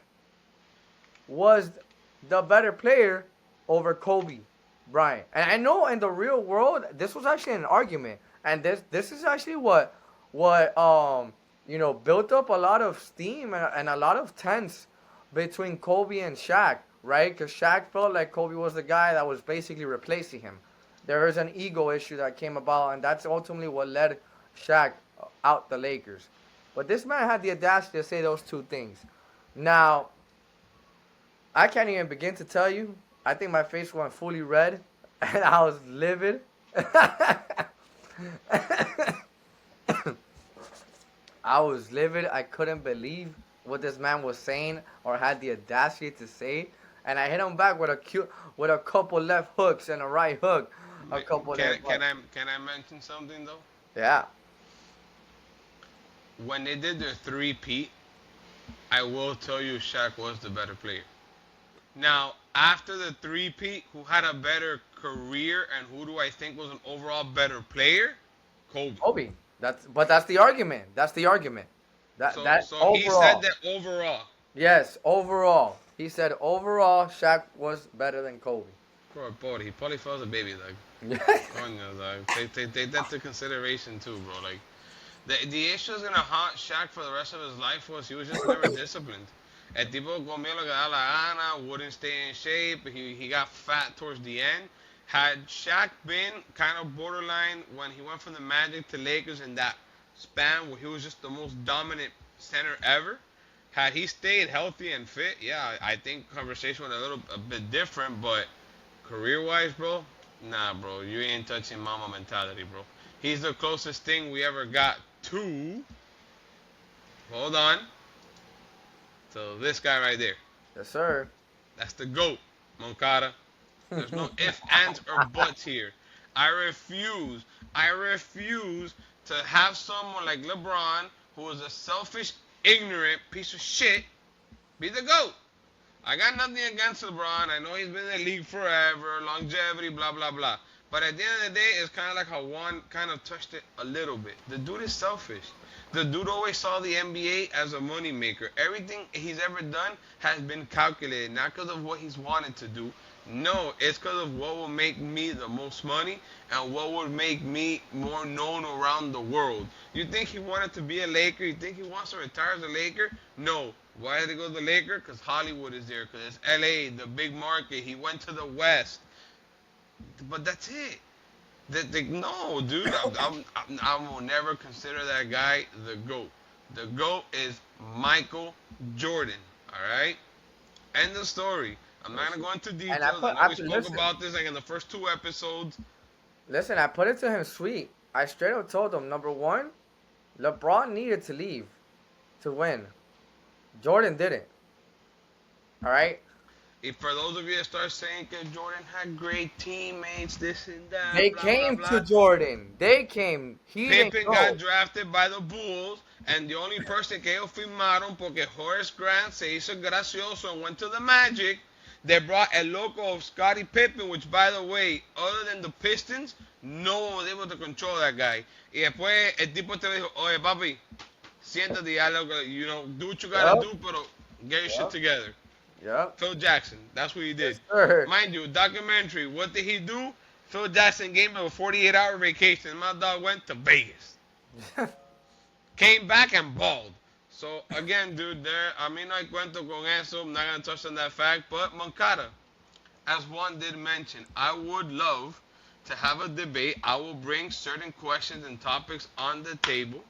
was the better player over Kobe Bryant. And I know in the real world this was actually an argument, and this is actually what built up a lot of steam and a lot of tense between Kobe and Shaq, right? Because Shaq felt like Kobe was the guy that was basically replacing him. There is an ego issue that came about, and that's ultimately what led Shaq out the Lakers. But this man had the audacity to say those two things. Now, I can't even begin to tell you. I think my face went fully red, and I was livid. I was livid. I couldn't believe what this man was saying or had the audacity to say. And I hit him back with a couple left hooks and a right hook. A couple Can that, can I mention something though? yeah. When they did their three-peat, I will tell you Shaq was the better player. Now, after the three-peat, who had a better career and who do I think was an overall better player? Kobe. Kobe. That's the argument. That's the argument. That So he said overall. that overall. Yes, overall. He said overall Shaq was better than Kobe. Poor boy, he probably felt a baby like. Yeah. Coño, like, take that to consideration too, bro. Like the issues gonna haunt Shaq for the rest of his life was he was just never disciplined. El tipo comía lo que da la gana, wouldn't stay in shape. He got fat towards the end. Had Shaq been kind of borderline when he went from the Magic to Lakers in that span where he was just the most dominant center ever, had he stayed healthy and fit, yeah, I think conversation would a bit different. But career wise, bro, nah, bro, you ain't touching mama mentality, bro. He's the closest thing we ever got to. Hold on. So this guy right there, Yes, sir. that's the goat, Moncada. There's no ifs, ands, or buts here. I refuse to have someone like LeBron, who is a selfish, ignorant piece of shit, be the GOAT. I got nothing against LeBron. I know he's been in the league forever, longevity, blah, blah, blah. But at the end of the day, it's kind of like how Juan kind of touched it a little bit. The dude is selfish. The dude always saw the NBA as a moneymaker. Everything he's ever done has been calculated, not because of what he's wanted to do. No, it's because of what will make me the most money and what would make me more known around the world. You think he wanted to be a Laker? You think he wants to retire as a Laker? No. Why did he go to the Laker? Because Hollywood is there. Because it's LA, the big market. He went to the West. But that's it. No, dude, I will never consider that guy the GOAT. The GOAT is Michael Jordan. All right? End of story. I'm not gonna go into And I details. I put know I we put- spoke listen, about this like in the first two episodes. listen. I put it to him sweet. I straight up told him number one, LeBron needed to leave to win. Jordan didn't. All right. If for those of you that start saying that Jordan had great teammates, this and that, They blah blah came to blah. Jordan. They came. He didn't Pippen got go. drafted by the Bulls, and the only person que ellos firmaron porque Horace Grant se hizo gracioso and went to the Magic, they brought el loco of Scottie Pippen, which, by the way, other than the Pistons, no one was able to control that guy. Y después el tipo te dijo, oye papi, siéntate y haz lo que, do what you gotta Yep. do, pero get your shit Yep. together. Yep. Phil Jackson, that's what he did. Yes, sir. Mind you, documentary, what did he do? Phil Jackson gave him a 48-hour vacation. My dog went to Vegas. came back and balled. So again, dude, there. I mean, I cuento con eso. I'm not gonna touch on that fact, but Moncada, as Juan did mention, I would love to have a debate. I will bring certain questions and topics on the table.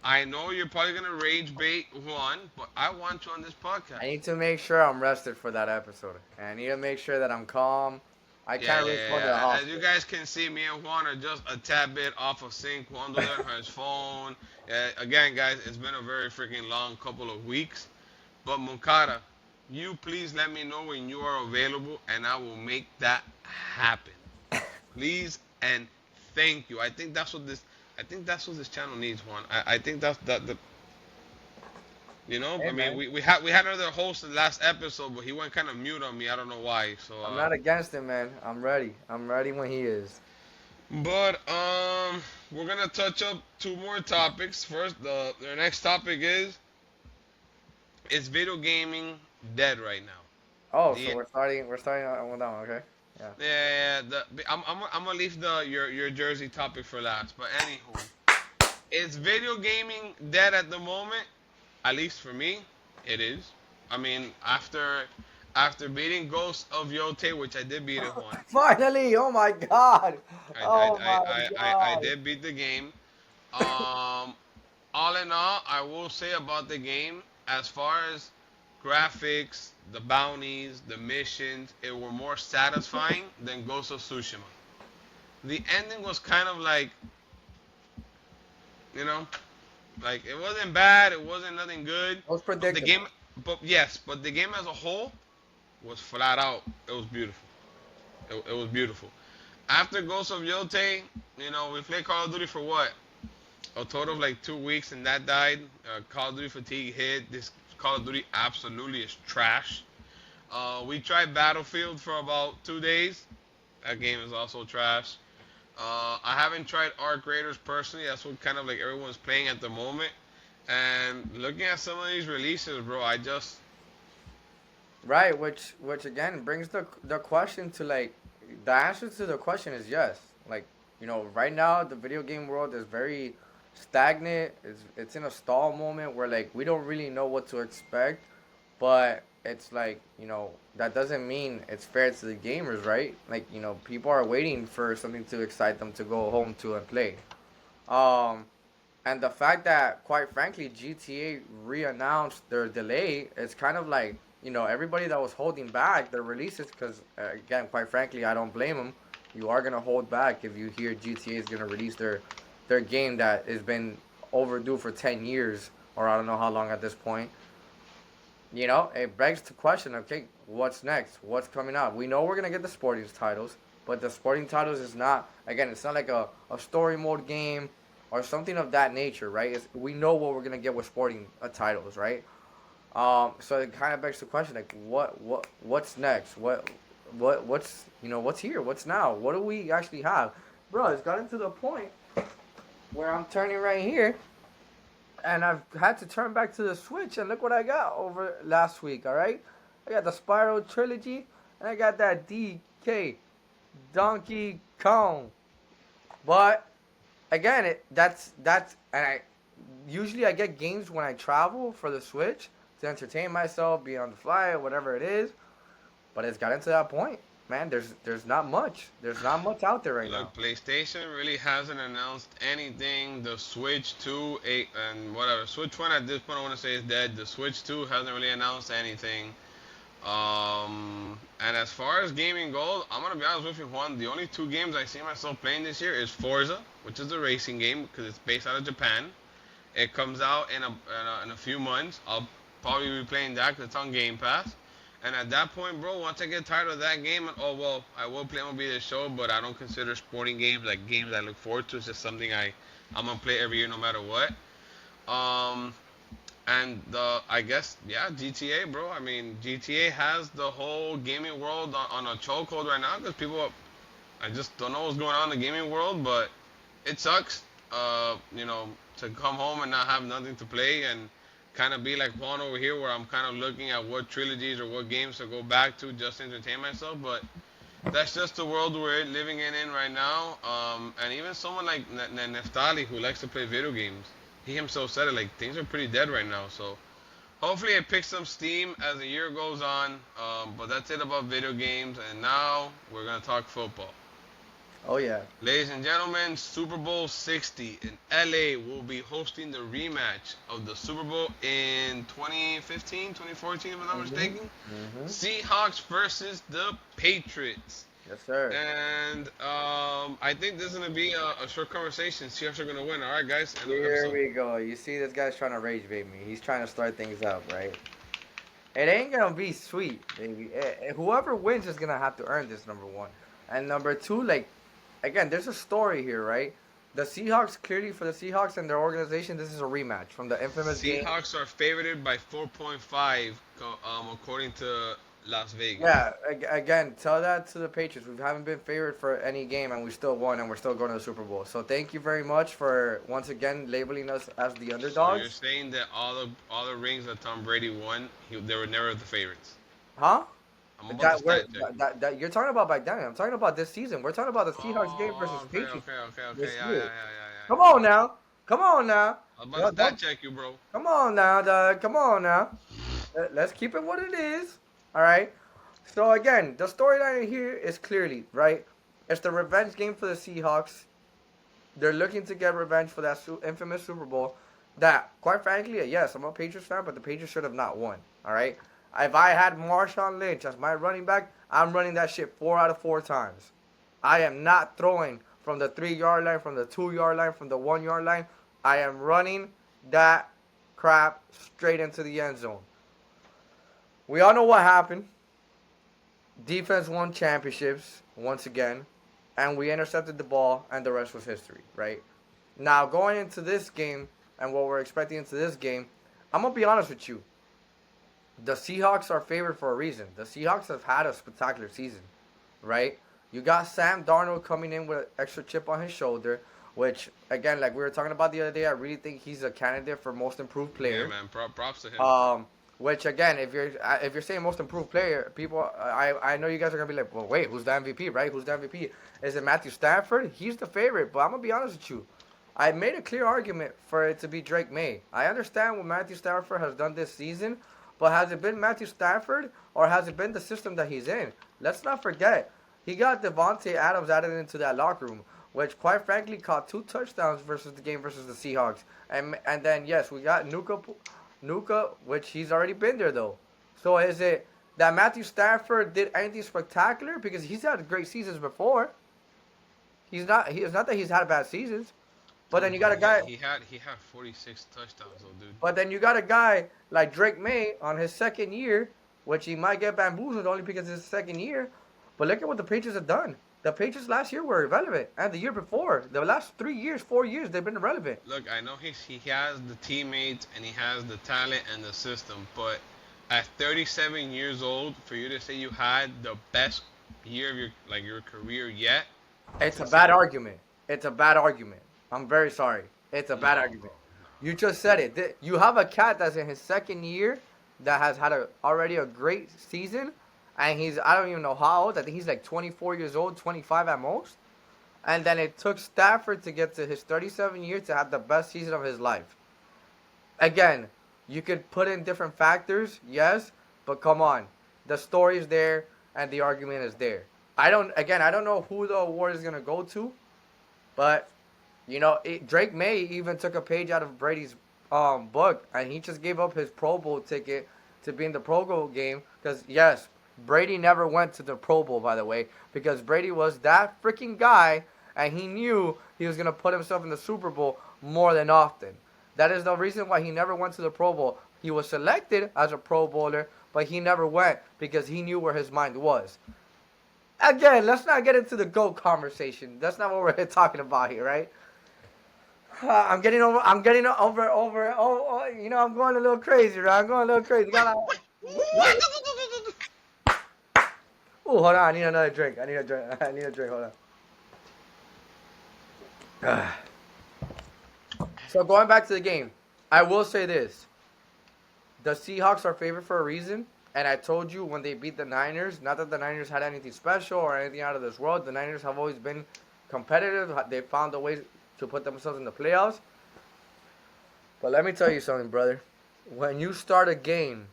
I know you're probably gonna rage bait Juan, but I want you on this I podcast. need to make sure I'm rested for that episode. And I need to make sure that I'm calm. I Yeah, can't yeah, risk going to the yeah. As you hospital. guys can see, me and Juan are just a tad bit off of sync. Juan doesn't have his phone. Again, guys, it's been a very freaking long couple of weeks. But Moncada, you please let me know when you are available, and I will make that happen. Please and thank you. I think that's what this. I think that's what this channel needs, Juan. I think that's that the. You know, Hey, I mean, man. we had another host in the last episode, but he went kind of mute on me. I don't know why. So I'm not against it, man. I'm ready. I'm ready when he is. But we're gonna touch up two more topics. First, the next topic is video gaming dead right now? Oh, so The we're starting on that one, okay? Yeah. yeah, I'm gonna leave your Jersey topic for last. But anywho, is video gaming dead at the moment? At least for me, it is. I mean, after beating Ghost of Yote, which I did beat it one. Finally! Oh my god! I I, Oh I, my I god! did beat the game. Um, all in all, I will say about the game, as far as graphics, the bounties, the missions, it were more satisfying than Ghost of Tsushima. The ending was kind of like, you know, like it wasn't bad, it wasn't nothing good, It was but the game, predictable. but the game as a whole was flat out. It was beautiful. It was beautiful. After Ghost of Yote, we played Call of Duty for what? A total of like 2 weeks, and that died. Call of Duty fatigue hit. This Call of Duty absolutely is trash. We tried Battlefield for about 2 days. That game is also trash. I haven't tried Arc Raiders personally. That's what kind of like everyone's playing at the moment. And looking at some of these releases, bro, I just Right, which again brings the question to like the answer to the question is yes. Like, right now the video game world is very stagnant. It's in a stall moment where like we don't really know what to expect, but it's like, that doesn't mean it's fair to the gamers, right? Like, people are waiting for something to excite them to go home to and play. Um and the fact that, quite frankly, GTA re-announced their delay, it's kind of like, everybody that was holding back their releases, because, again, quite frankly, I don't blame them. You are gonna hold back if you hear GTA is gonna release their game that has been overdue for 10 years, or I don't know how long at this point. It begs the question, okay, what's next? What's coming out? We know we're gonna get the sporting titles, but the sporting titles is not, again, it's not like a story mode game or something of that nature, right? We know what we're gonna get with sporting titles, right? So it kind of begs the question, like, what's next? What's here? What's now? What do we actually have, bro? It's gotten to the point where I'm turning right here, and I've had to turn back to the Switch, and look what I got over last week. All right, I got the Spiral trilogy, and I got that DK Donkey Kong. But again, that's and I usually I get games when I travel for the Switch to entertain myself, be on the fly, whatever it is. But it's gotten to that point, man. There's not much. There's not much out there right now. look. PlayStation really hasn't announced anything. The Switch 2, 8, and whatever. Switch 1 at this point I want to say is dead. The Switch 2 hasn't really announced anything. And as far as gaming goes, I'm gonna be honest with you, Juan. The only two games I see myself playing this year is Forza, which is a racing game because it's based out of Japan. It comes out in a few months. I'll probably be playing that because it's on Game Pass. And at that point, bro, once I get tired of that game, oh well, I will play MLB The Show, but I don't consider sporting games like games I look forward to. It's just something I'm gonna play every year no matter what. Um, and I guess yeah, GTA, bro. I mean, GTA has the whole gaming world on a chokehold right now because people, I just don't know what's going on in the gaming world, but it sucks. To come home and not have nothing to play and kind of be like Juan over here, where I'm kind of looking at what trilogies or what games to go back to just to entertain myself. But that's just the world we're living in right now. And even someone like Neftali, who likes to play video games, he himself said it. Like things are pretty dead right now. So hopefully it picks some steam as the year goes on. But that's it about video games. And now we're gonna talk football. Oh yeah. Ladies and gentlemen, Super Bowl 60 in LA will be hosting the rematch of the Super Bowl in 2015, 2014, if I'm not Mhm. mistaken. Mhm. Seahawks versus the Patriots. Yes, sir. And I think this is going to be a short conversation. Seahawks are going to win. All right, guys, end of the Here episode. we go. You see, this guy's trying to rage bait me. He's trying to start things up, right? It ain't gonna be sweet, baby. Whoever wins is gonna have to earn this, number one. And number two, like, again, there's a story here, right? The Seahawks, clearly for the Seahawks and their organization, this is a rematch from the infamous game. Seahawks are favored by 4.5, according to Las Vegas. Yeah, again, tell that to the Patriots. We haven't been favored for any game, and we still won, and we're still going to the Super Bowl. So thank you very much for once again labeling us as the So you're underdogs. saying that all the rings that Tom Brady won, they were never the favorites. Huh? I'm about to That we're stat check you. that you're talking about back then. I'm talking about this season. We're talking about the Seahawks game versus Oh, the okay, Patriots okay, okay, okay. this Yeah, year. yeah, yeah, yeah, yeah, Come yeah. on now. Come on now. I'm about to stat Don't check you, bro. come on now, dog. Come on now. Let's keep it what it is. All right. So again, the storyline here is clearly right. It's the revenge game for the Seahawks. They're looking to get revenge for that infamous Super Bowl. That, quite frankly, yes, I'm a Patriots fan, but the Patriots should have not won. All right. If I had Marshawn Lynch as my running back, I'm running that shit 4 out of 4 times. I am not throwing from the 3 yard line, from the 2 yard line, from the 1 yard line. I am running that crap straight into the end zone. We all know what happened. Defense won championships once again, and we intercepted the ball, and the rest was history, right? Now, going into this game and what we're expecting into this game, I'm going to be honest with you. The Seahawks are favored for a reason. The Seahawks have had a spectacular season, right? You got Sam Darnold coming in with an extra chip on his shoulder, which, again, like we were talking about the other day, I really think he's a candidate for most improved Yeah, player. man. Props to him. Um, which again, if you're saying most improved player, people, I know you guys are gonna be like, well, wait, who's the MVP, right? Who's the MVP? Is it Matthew Stafford? He's the favorite, but I'm gonna be honest with you. I made a clear argument for it to be Drake May. I understand what Matthew Stafford has done this season, but has it been Matthew Stafford or has it been the system that he's in? Let's not forget, he got Devontae Adams added into that locker room, which quite frankly caught 2 touchdowns versus the game versus the Seahawks. And then yes, we got Nuka, which he's already been there though. So is it that Matthew Stafford did anything spectacular because he's had great seasons before? He's not. It's not that he's had bad seasons, but then Dude, you but got a guy. he had 46 touchdowns though, dude. But then you got a guy like Drake May on his second year, which he might get bamboozled only because it's his second year. But look at what the Patriots have done. The Patriots last year were irrelevant, and the year before, the last 3 years, 4 years, they've been irrelevant. Look, I know he has the teammates and he has the talent and the system, but at 37 years old, for you to say you had the best year of your career yet, that's It's a bad insane. argument. It's a bad argument. I'm very sorry. It's a bad No, bro, argument. no. You just said it. You have a cat that's in his second year that has had already a great season, and he's I don't even know how old. I think he's like 24 years old, 25 at most. And then it took Stafford to get to his 37 year to have the best season of his life. Again, you could put in different factors, yes, but come on, the story is there and the argument is there. I don't know who the award is gonna go to, but Drake May even took a page out of Brady's book, and he just gave up his Pro Bowl ticket to be in the Pro Bowl game because yes, Brady never went to the Pro Bowl, by the way, because Brady was that freaking guy, and he knew he was gonna put himself in the Super Bowl more than often. That is the reason why he never went to the Pro Bowl. He was selected as a Pro Bowler, but he never went because he knew where his mind was. Again, let's not get into the GOAT conversation. That's not what we're talking about here, right? I'm getting over. I'm getting over. I'm going a little crazy, right? I'm going a little crazy. What? Oh, hold on. I need another drink. I need a drink. I need a drink. Hold on. So going back to the game, I will say this: the Seahawks are favored for a reason. And I told you when they beat the Niners, not that the Niners had anything special or anything out of this world. The Niners have always been competitive. They found a way to put themselves in the playoffs. But let me tell you something, brother. When you start a game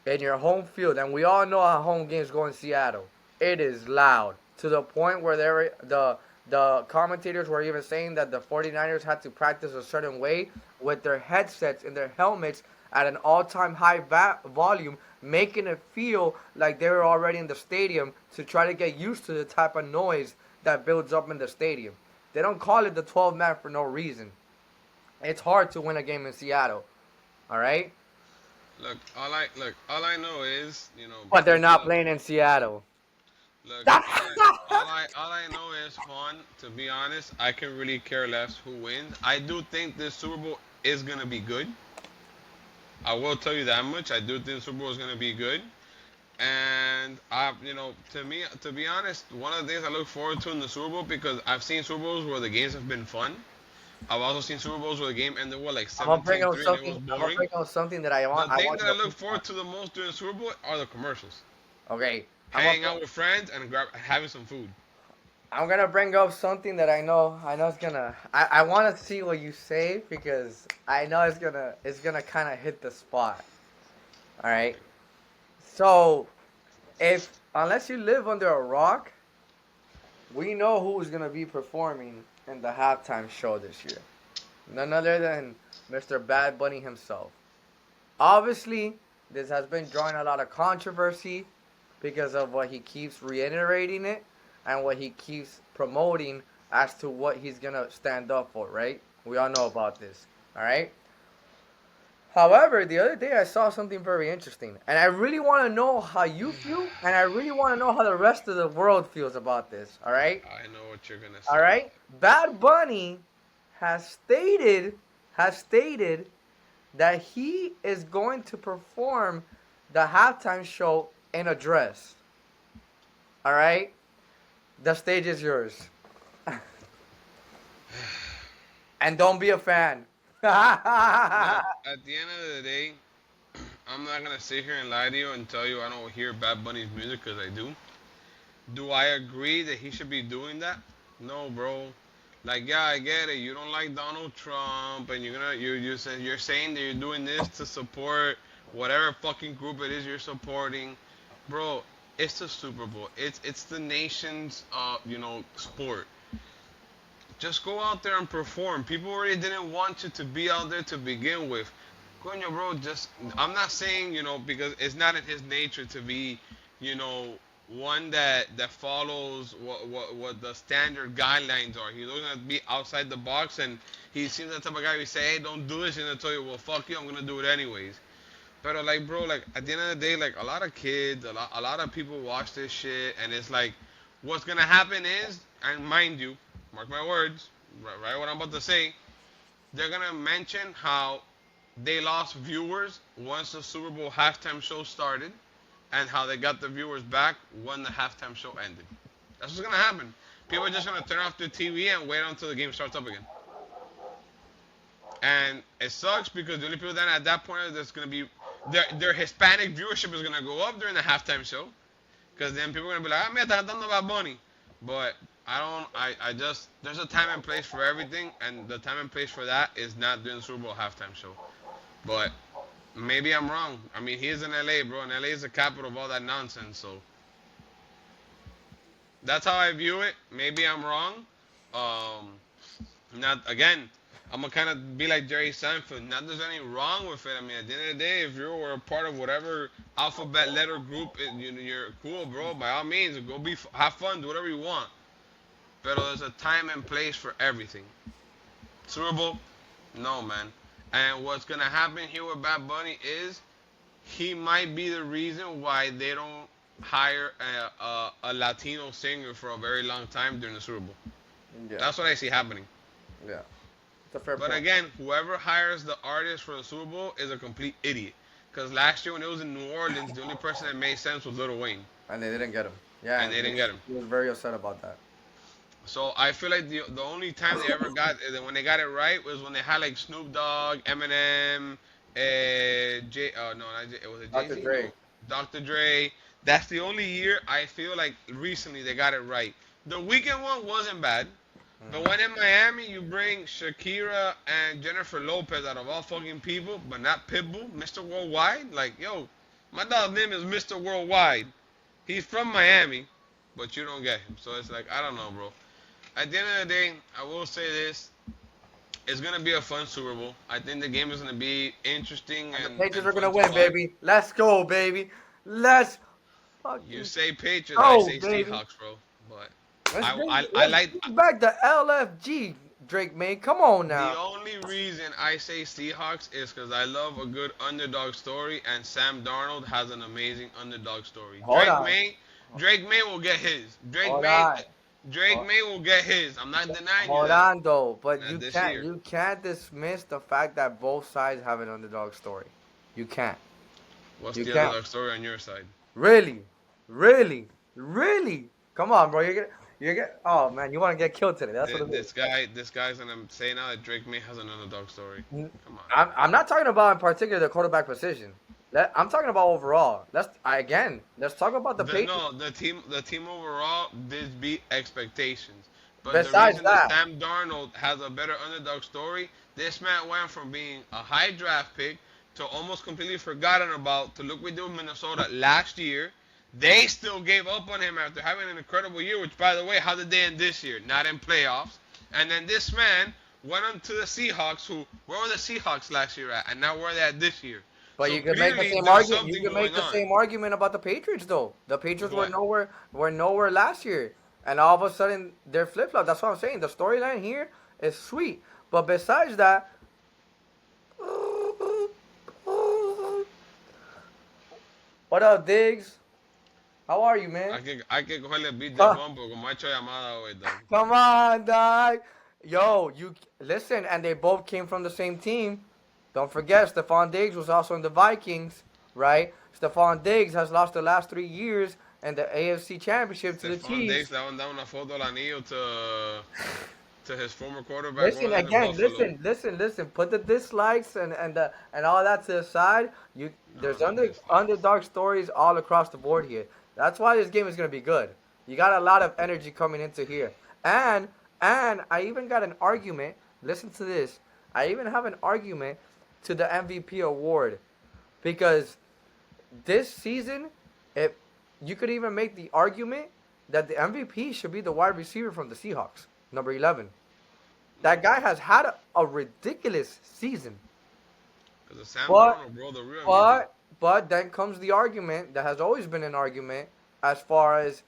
in your home field, and we all know how home games go in Seattle, it is loud to the point where the commentators were even saying that the 49ers had to practice a certain way with their headsets and their helmets at an all-time high volume, making it feel like they were already in the stadium to try to get used to the type of noise that builds up in the stadium. They don't call it the 12 man for no reason. It's hard to win a game in Seattle. All right, All I know is, but they're people. not playing in Seattle. Look, all I know is, Juan. To be honest, I can really care less who wins. I do think this Super Bowl is gonna be good. I will tell you that much. I do think the Super Bowl is gonna be good. And to me, to be honest, one of the things I look forward to in the Super Bowl, because I've seen Super Bowls where the games have been fun. I've also seen Super Bowls where the game ended with like I'm gonna bring up 17-3 and it was something. I'm gonna boring. bring up something that I The want. I thing want that you I to look think on. forward to the most during the Super Bowl are the commercials. Okay, Hanging out with friends and having some food. I'm gonna bring up something that I know. I know it's gonna. I want to see what you say because I know it's gonna kind of hit the spot. All right. Okay. So if unless you live under a rock, we know who is gonna be performing in the halftime show this year. None other than Mr. Bad Bunny himself. Obviously, this has been drawing a lot of controversy because of what he keeps reiterating it and what he keeps promoting as to what he's gonna stand up for, right? We all know about this. All right. However, the other day I saw something very interesting, and I really want to know how you feel, and I really want to know how the rest of the world feels about this. All right. I know what you're gonna All say. right. Bad Bunny has stated has stated that he is going to perform the halftime show in a dress. All right? The stage is yours. And don't be a fan. Look, at the end of the day, I'm not gonna sit here and lie to you and tell you I don't hear Bad Bunny's music, because I do. Do I agree that he should be doing that? No, bro. Like, yeah, I get it. You don't like Donald Trump, and you're saying that you're doing this to support whatever fucking group it is you're supporting, bro. It's the Super Bowl. It's the nation's sport. Just go out there and perform. People already didn't want you to be out there to begin with. Coño, bro, just I'm not saying, because it's not in his nature to be, you know, one that follows what the standard guidelines are. He's always gonna be outside the box, and he seems the type of guy who say, "Hey, don't do this," and I tell you, "Well, fuck you, I'm gonna do it anyways." But like, bro, like at the end of the day, like a lot of kids, a lot of people watch this shit, and it's like, what's gonna happen is, and mind you, mark my words, right what I'm about to say, they're gonna mention how they lost viewers once the Super Bowl halftime show started, and how they got the viewers back when the halftime show ended. That's what's gonna happen. People are just gonna turn off their TV and wait until the game starts up again. And it sucks because the only people that at that point that's gonna be their Hispanic viewership is gonna go up during the halftime show, because then people are gonna be like, ah, me está cantando Bad Bunny. But I just, there's a time and place for everything, and the time and place for that is not during the Super Bowl halftime show. But maybe I'm wrong. I mean, he is in LA, bro, and LA is the capital of all that nonsense. So that's how I view it. Maybe I'm wrong. Um, Not again. I'm gonna kind of be like Jerry Seinfeld. Not there's anything wrong with it. I mean, at the end of the day, if you were a part of whatever alphabet letter group, you're cool, bro. By all means, go have fun, do whatever you want. But there's a time and place for everything. Super Bowl, no man. And what's gonna happen here with Bad Bunny is he might be the reason why they don't hire a Latino singer for a very long time during the Super Bowl. Yeah, That's what I see happening. yeah. It's a fair But point. again, whoever hires the artist for the Super Bowl is a complete idiot. Because last year when it was in New Orleans, the only person that made sense was Lil Wayne, And they didn't get him. Yeah, and and they didn't get him. he was very upset about that. So I feel like the only time they ever got when they got it right was when they had like Snoop Dogg, Eminem, J. No, not J, it was a Jay Dr. Z. Dre. No, Dr. Dre. That's the only year I feel like recently they got it right. The weekend one wasn't bad. But when in Miami, you bring Shakira and Jennifer Lopez out of all fucking people, but not Pitbull, Mr. Worldwide. Like, yo, my dog's name is Mr. Worldwide. He's from Miami, but you don't get him. So it's like, I don't know, bro. At the end of the day, I will say this. It's going to be a fun Super Bowl. I think the game is going to be interesting And the and, Patriots and are fun gonna to win, watch. baby. Let's go, baby. Let's You fucking say Patriots, I go, say baby. Seahawks, bro. But Let's bring I let's like bring back the LFG, Drake May. Come on the now. only reason I say Seahawks is because I love a good underdog story, and Sam Darnold has an amazing underdog story. Hold on. Drake May will get his. Hold on. Drake May will get his. I'm not denying you Hold that. on though, but Not this year. you can't dismiss the fact that both sides have an underdog story. You can't. What's You the can't. underdog story on your side? Really, really, really. Come on, bro. You get. Oh man, you want to get killed today? That's what it is. This guy's gonna say now that Drake May has an underdog story. Come on. I'm not talking about in particular the quarterback position. I'm talking about overall. Let's talk about the Patriots. No, the team overall did beat expectations. But the Besides reason that that, Sam Darnold has a better underdog story, this man went from being a high draft pick to almost completely forgotten about to look we did with Minnesota last year. They still gave up on him after having an incredible year, which by the way, how did they end this year? Not in playoffs. And then this man went on to the Seahawks, who where were the Seahawks last year at? And now where are they at this year? but So you could make the clearly same there's argument. You something could make going the on. same argument about the Patriots though. The Patriots What? were nowhere last year, and all of a sudden they're flip flop. That's what I'm saying. The storyline here is sweet, but besides that, what up, Diggs? How are you, man? Hay que cogerle beat de Huh? Juan porque como ha hecho llamada hoy, dog. Come on, dog. Yo, you listen, and they both came from the same team. Don't forget, Stephon Diggs was also in the Vikings, right? Stephon Diggs has lost the last 3 years in the AFC Championship to the Stephon Diggs Chiefs. le van a dar una foto al anillo to his former quarterback Listen brother in again, Buffalo. listen. Put the dislikes and all that to the side. No, There's no dislikes. underdog stories all across the board here. That's why this game is gonna be good. You got a lot of energy coming into here, and I even got an argument. Listen to this. I even have an argument to the MVP award because this season, if you could even make the argument that the MVP should be the wide receiver from the Seahawks, number 11. That guy has had a ridiculous season. Because of Sam But Darnold, bro, the real MVP. but then comes the argument that has always been an argument as far as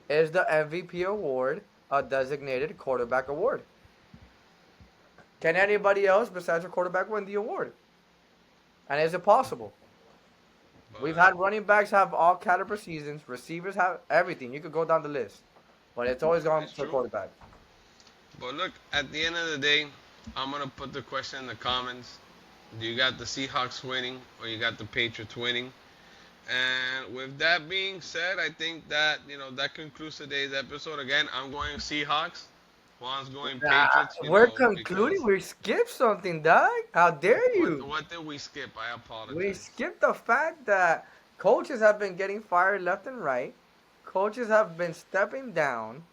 is the MVP award a designated quarterback award? Can anybody else besides a quarterback win the award? And is it possible? We've But had running backs have all caliber seasons, receivers have everything. You could go down the list. But it's always gone it's to the true. quarterback. But look, at the end of the day, I'm gonna put the question in the comments. Do you got the Seahawks winning or you got the Patriots winning? And with that being said, I think that that concludes today's episode. Again, I'm going Seahawks. Juan's going Patriots. We're concluding. Because We skipped something, Doug. How dare what you? what did we skip? I We apologize. skipped the fact that coaches have been getting fired left and right. Coaches have been stepping down.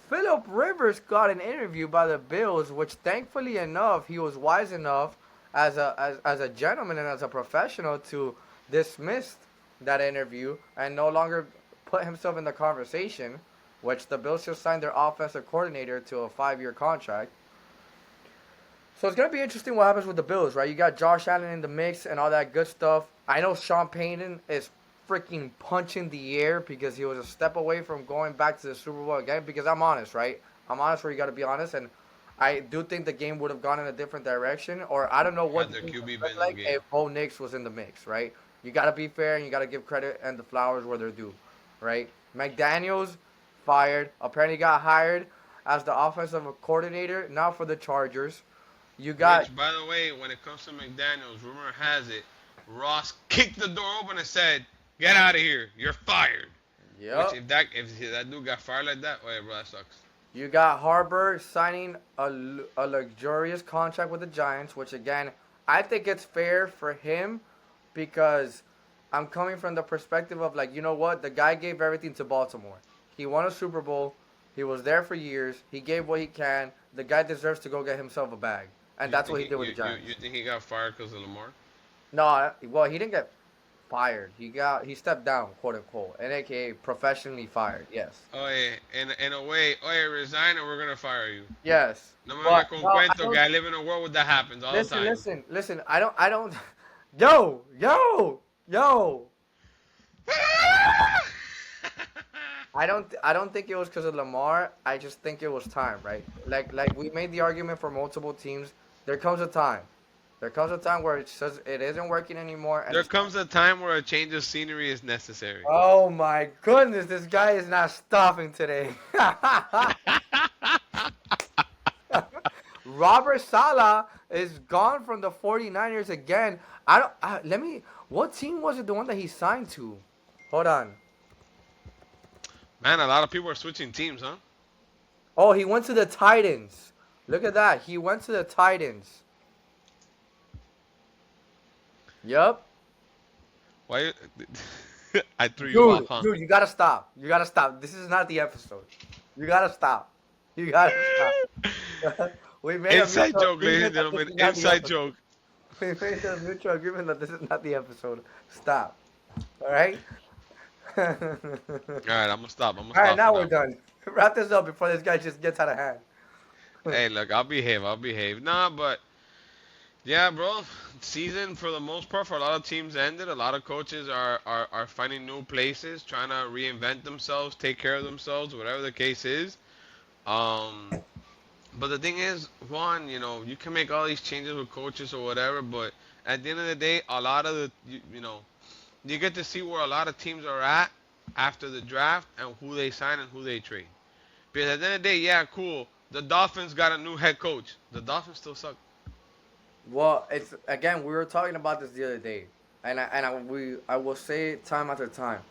Philip Rivers got an interview by the Bills, which thankfully enough, he was wise enough as a gentleman and as a professional to dismiss that interview and no longer put himself in the conversation, which the Bills just signed their offensive coordinator to a 5-year contract. So it's gonna be interesting what happens with the Bills, right? You got Josh Allen in the mix and all that good stuff. I know Sean Payton is freaking punching the air because he was a step away from going back to the Super Bowl again. Because I'm honest, right? I'm honest where you got to be honest, and I do think the game would have gone in a different direction, or I don't know what Had the their game would QB look been in the like game. if Bo Nix was in the mix, right? You got to be fair and you got to give credit and the flowers where they're due, right? McDaniels fired, apparently got hired as the offensive coordinator now for the Chargers. You got Which, by the way, when it comes to McDaniels, rumor has it, Ross kicked the door open and said, "Get out of here. You're fired." Which, yep. if that dude got fired like that, wait, bro, that sucks. You got Harburg signing a luxurious contract with the Giants, which again, I think it's fair for him because I'm coming from the perspective of like, you know what? The guy gave everything to Baltimore. He won a Super Bowl. He was there for years. He gave what he can. The guy deserves to go get himself a bag, and You that's think what he he did with the you Giants. think he got fired because of Lamar? No, well, he didn't get fired. He stepped down, quote unquote, and AKA professionally fired. Yes, Oh yeah, in a way, oh yeah, resign or we're gonna fire you. yes. No me But con no, I cuento que don't. I live in a world where that happens all the Listen, time. listen, listen. I don't. Yo, yo, yo. I don't think it was because of Lamar. I just think it was time, right? Like we made the argument for multiple teams. There comes a time. There comes a time where it says it isn't working anymore, and There it's time. comes a time where a change of scenery is necessary. Oh my goodness, this guy is not stopping today. Robert Sala is gone from the 49ers again. I don't. Let me. What team was it? The one that he signed to? Hold on. Man, a lot of people are switching teams, huh? Oh, he went to the Titans. Look at that. He went to the Titans. Yup. Why? I threw you off, Dude, huh? dude, you gotta stop. You gotta stop. This is not the episode. You gotta stop. You gotta stop. we made a Inside mutual joke, ladies and agreement that this gentlemen. is not the Inside episode. joke. We made a mutual agreement that this is not the episode. Stop. All right. All All right, I'm gonna stop. I'm gonna right, stop for now we're now. done. Wrap this up before this guy just gets out of hand. Hey, look, I'll behave. I'll behave. Nah, but yeah, bro. Season for the most part for a lot of teams ended. A lot of coaches are finding new places, trying to reinvent themselves, take care of themselves, whatever the case is. Um, but the thing is, one, you can make all these changes with coaches or whatever, but at the end of the day, a lot of you get to see where a lot of teams are at after the draft and who they sign and who they trade. Because at the end of the day, yeah, cool. The Dolphins got a new head coach. The Dolphins still suck. Well, it's again we were talking about this the other day, I will say it time after time.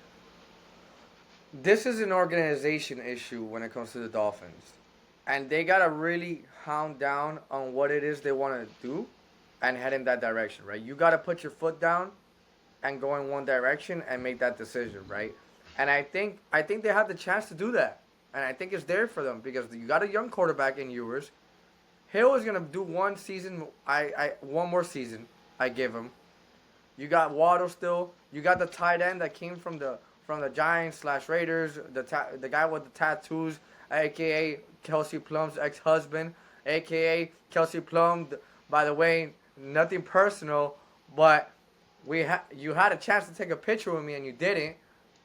This is an organization issue when it comes to the Dolphins, and they gotta really hound down on what it is they want to do, and head in that direction, right? You gotta put your foot down and go in one direction and make that decision, right? And I think they have the chance to do that, and I think it's there for them because you got a young quarterback in yours. Hill is gonna do one season. One more season. I give him. You got Waddle still. You got the tight end that came from the Giants slash Raiders. The guy with the tattoos, aka Kelsey Plum's ex husband, aka Kelsey Plum. By the way, nothing personal, but you had a chance to take a picture with me and you didn't.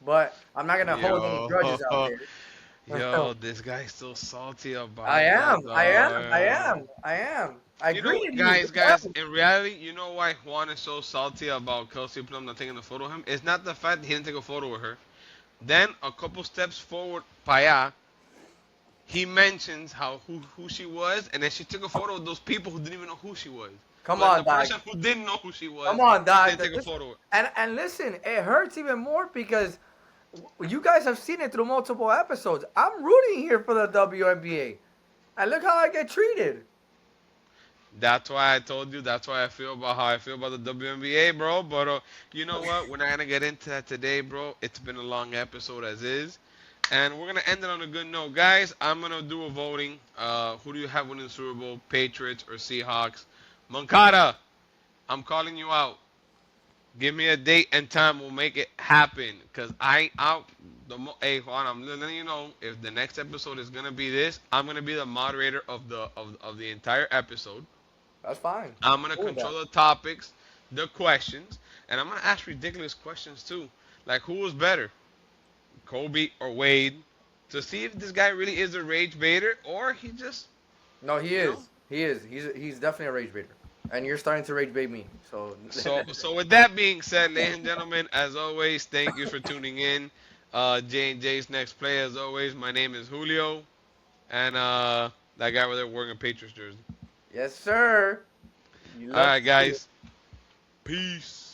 But I'm not gonna hold any Yo, grudges out there. yo, this guy's still salty I about am. that, I am. I dog. am. I am. I You know, greeted you. guys, Look what guys, happened. in reality, you know why Juan is so salty about Kelsey Plum not taking the photo of him? It's not the fact that he didn't take a photo with her. Then, a couple steps forward, para allá, he mentions who she was, and then she took a photo with those people who didn't even know who she was. Come But the on, Doc. person who didn't know who she Come was, on, he Doc. didn't take a photo with. And listen, it hurts even more because you guys have seen it through multiple episodes. I'm rooting here for the WNBA, and look how I get treated. That's why I told you. That's why I feel about how I feel about the WNBA, bro. But you know what? We're not gonna get into that today, bro. It's been a long episode as is, and we're gonna end it on a good note, guys. I'm gonna do a voting. Who do you have winning the Super Bowl? Patriots or Seahawks? Moncada, I'm calling you out. Give me a date and time. We'll make it happen. Cause I out hey Juan, I'm letting you know if the next episode is gonna be this, I'm gonna be the moderator of the entire episode. That's fine. I'm I'm gonna cool with that. control the topics, the questions, and I'm gonna ask ridiculous questions too. Like who was better, Kobe or Wade? To see if this guy really is a rage baiter or he just, No, he you know. is. He is. He's definitely a rage baiter, and you're starting to rage bait me. So So with that being said, ladies and gentlemen, as always, thank you for tuning in. J and J's next play, as always. My name is Julio, and that guy over there wearing a Patriots jersey. yes, sir. You All love right, to see it. guys. Peace.